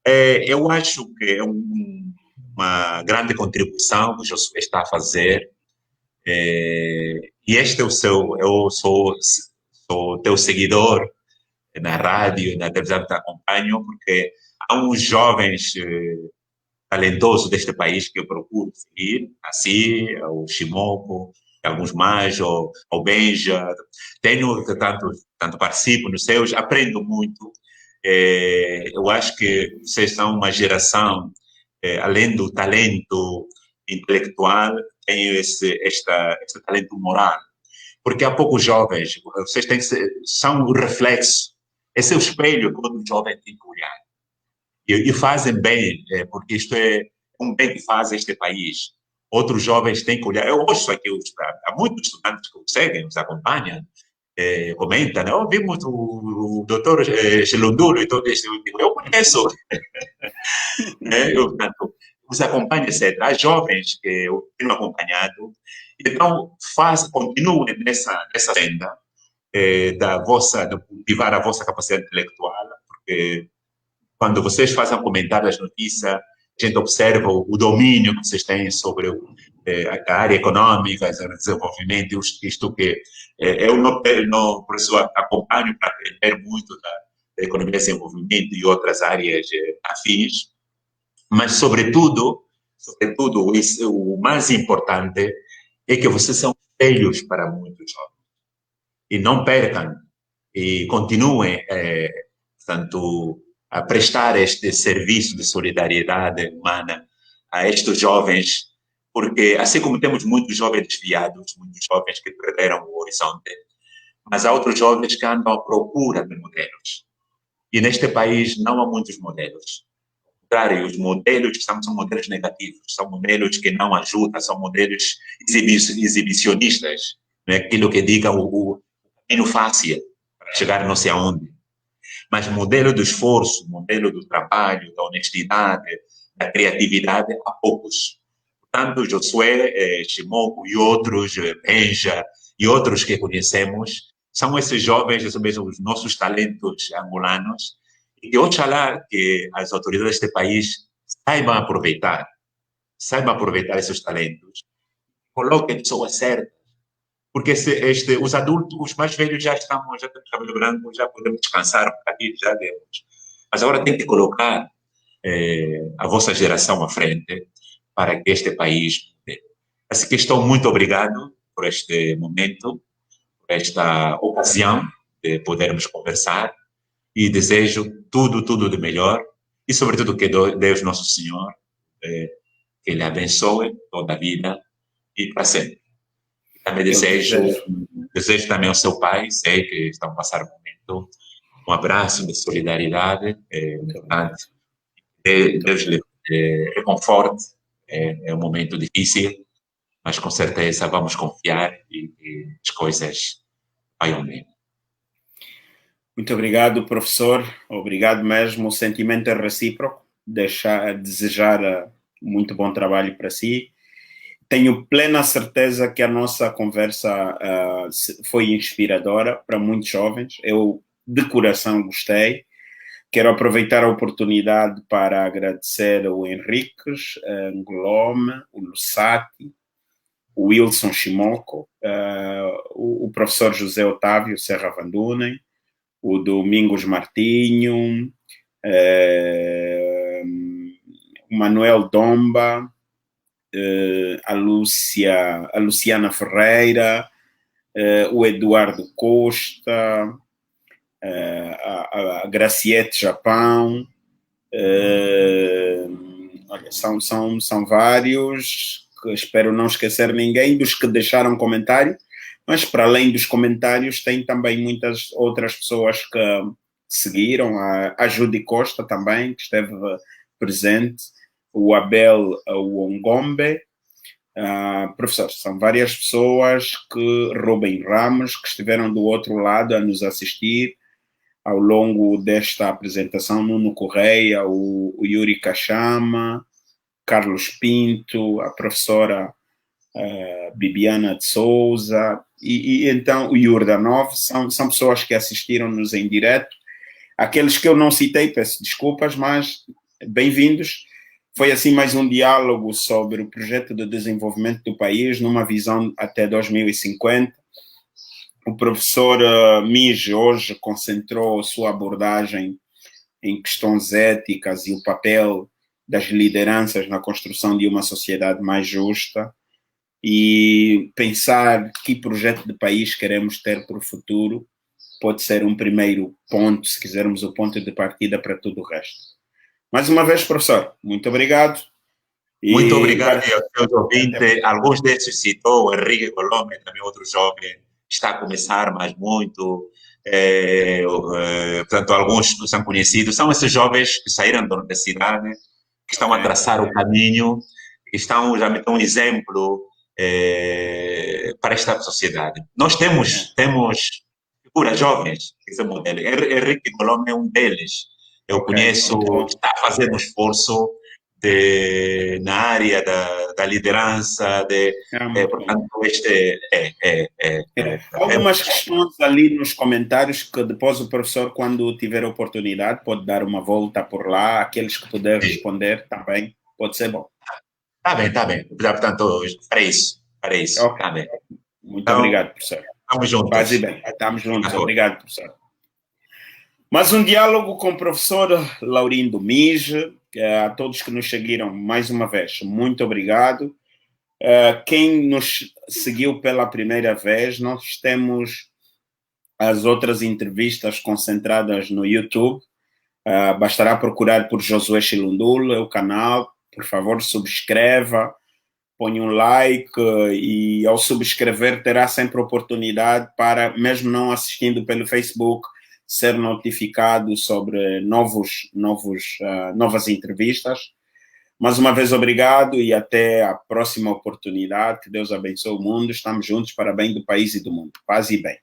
Eu acho que é uma grande contribuição que o Josué está a fazer. E este é eu sou teu seguidor na rádio, na televisão, te acompanho, porque há uns jovens talentosos deste país que eu procuro seguir, assim, o Shimoku, alguns mais, o Benja, tanto participo nos seus, aprendo muito. Eu acho que vocês são uma geração, além do talento intelectual, tem esse talento moral. Porque há poucos jovens, vocês são o reflexo, esse é o espelho que todo jovem tem que olhar. E fazem bem, porque isto é um bem que faz este país. Outros jovens têm que olhar. Eu ouço aqui, há muitos estudantes que nos seguem, nos acompanham, comentam, né? Vimos o doutor Gelunduro e todo isso. Eu conheço. Portanto, os acompanha, etc. Há jovens que eu tenho acompanhado, então continuem nessa senda de cultivar a vossa capacidade intelectual, porque quando vocês fazem um comentário das notícias, a gente observa o domínio que vocês têm sobre a área econômica, o desenvolvimento, isto que eu não, por isso acompanho para aprender muito da economia de desenvolvimento e outras áreas afins, mas sobretudo o mais importante é que vocês são espelhos para muitos jovens e não percam e continuem, portanto, a prestar este serviço de solidariedade humana a estes jovens, porque assim como temos muitos jovens desviados, muitos jovens que perderam o horizonte, mas há outros jovens que andam à procura de modelos. E neste país não há muitos modelos. Ao contrário, os modelos que estamos são modelos negativos, são modelos que não ajudam, são modelos exibicionistas, não é aquilo que diga o caminho fácil para chegar não sei aonde. Mas modelo do esforço, modelo do trabalho, da honestidade, da criatividade, há poucos. Portanto, Josué, Shimoku e outros, Benja e outros que conhecemos, são esses jovens, são mesmo os nossos talentos angolanos, e que oxalá que as autoridades deste país saibam aproveitar esses talentos, coloquem pessoas certas, porque os adultos, os mais velhos já temos cabelo branco, já podemos descansar um bocadinho, já demos. Mas agora tem que colocar a vossa geração à frente para que este país... Assim que estou muito obrigado por este momento, por esta ocasião de podermos conversar e desejo tudo de melhor e, sobretudo, que Deus Nosso Senhor que lhe abençoe toda a vida e para sempre. Também desejo também ao seu pai, sei que estão a passar um momento, um abraço de solidariedade, Deus lhe reconforte, é um momento difícil, mas com certeza vamos confiar e as coisas vão bem. Muito obrigado, professor. Obrigado mesmo. O sentimento é recíproco. Desejar muito bom trabalho para si. Tenho plena certeza que a nossa conversa foi inspiradora para muitos jovens. Eu, de coração, gostei. Quero aproveitar a oportunidade para agradecer o Henriques, Ngolome, o Lussati, o Wilson Shimoku, o professor José Otávio Serra Vandunen, o Domingos Martinho, o Manuel Domba, a Luciana Ferreira, o Eduardo Costa, a Graciete Japão. Olha, são vários, que espero não esquecer ninguém dos que deixaram comentário, mas para além dos comentários tem também muitas outras pessoas que seguiram, a Judy Costa também, que esteve presente, o Abel Wongombe, professor, são várias pessoas Rubem Ramos, que estiveram do outro lado a nos assistir ao longo desta apresentação, Nuno Correia, o Yuri Kachama, Carlos Pinto, a professora Bibiana de Souza, e então o Yordanov, são pessoas que assistiram-nos em direto. Aqueles que eu não citei, peço desculpas, mas bem-vindos. Foi assim mais um diálogo sobre o projeto de desenvolvimento do país, numa visão até 2050. O professor Mige hoje concentrou sua abordagem em questões éticas e o papel das lideranças na construção de uma sociedade mais justa e pensar que projeto de país queremos ter para o futuro pode ser um primeiro ponto, se quisermos, o ponto de partida para tudo o resto. Mais uma vez, professor, muito obrigado. Muito obrigado aos seus ouvintes. Alguns desses citou, o Henrique Colombo, também outro jovem, está a começar, mas muito. Portanto, alguns são conhecidos. São esses jovens que saíram da cidade, que estão a traçar o caminho, que estão já a um exemplo para esta sociedade. Nós temos figuras jovens, esse modelo. Henrique Colombo é um deles. Eu conheço, está a fazer um esforço na área da liderança, Muito bom. portanto, este Algumas questões ali nos comentários que depois o professor, quando tiver oportunidade, pode dar uma volta por lá. Aqueles que puder responder também, pode ser bom. Tá bem. Portanto, para isso, Ok. tá bem. Muito Então, obrigado, professor. estamos juntos. Paz e bem. Estamos juntos. Agora. Obrigado, professor. Mais um diálogo com o professor Laurindo Mige. A todos que nos seguiram mais uma vez, muito obrigado. Quem nos seguiu pela primeira vez, nós temos as outras entrevistas concentradas no YouTube. Bastará procurar por Josué Chilundula, o canal. Por favor, subscreva, ponha um like e ao subscrever terá sempre oportunidade para, mesmo não assistindo pelo Facebook, ser notificado sobre novas entrevistas. Mais uma vez, obrigado e até a próxima oportunidade. Que Deus abençoe o mundo. Estamos juntos para bem do país e do mundo. Paz e bem.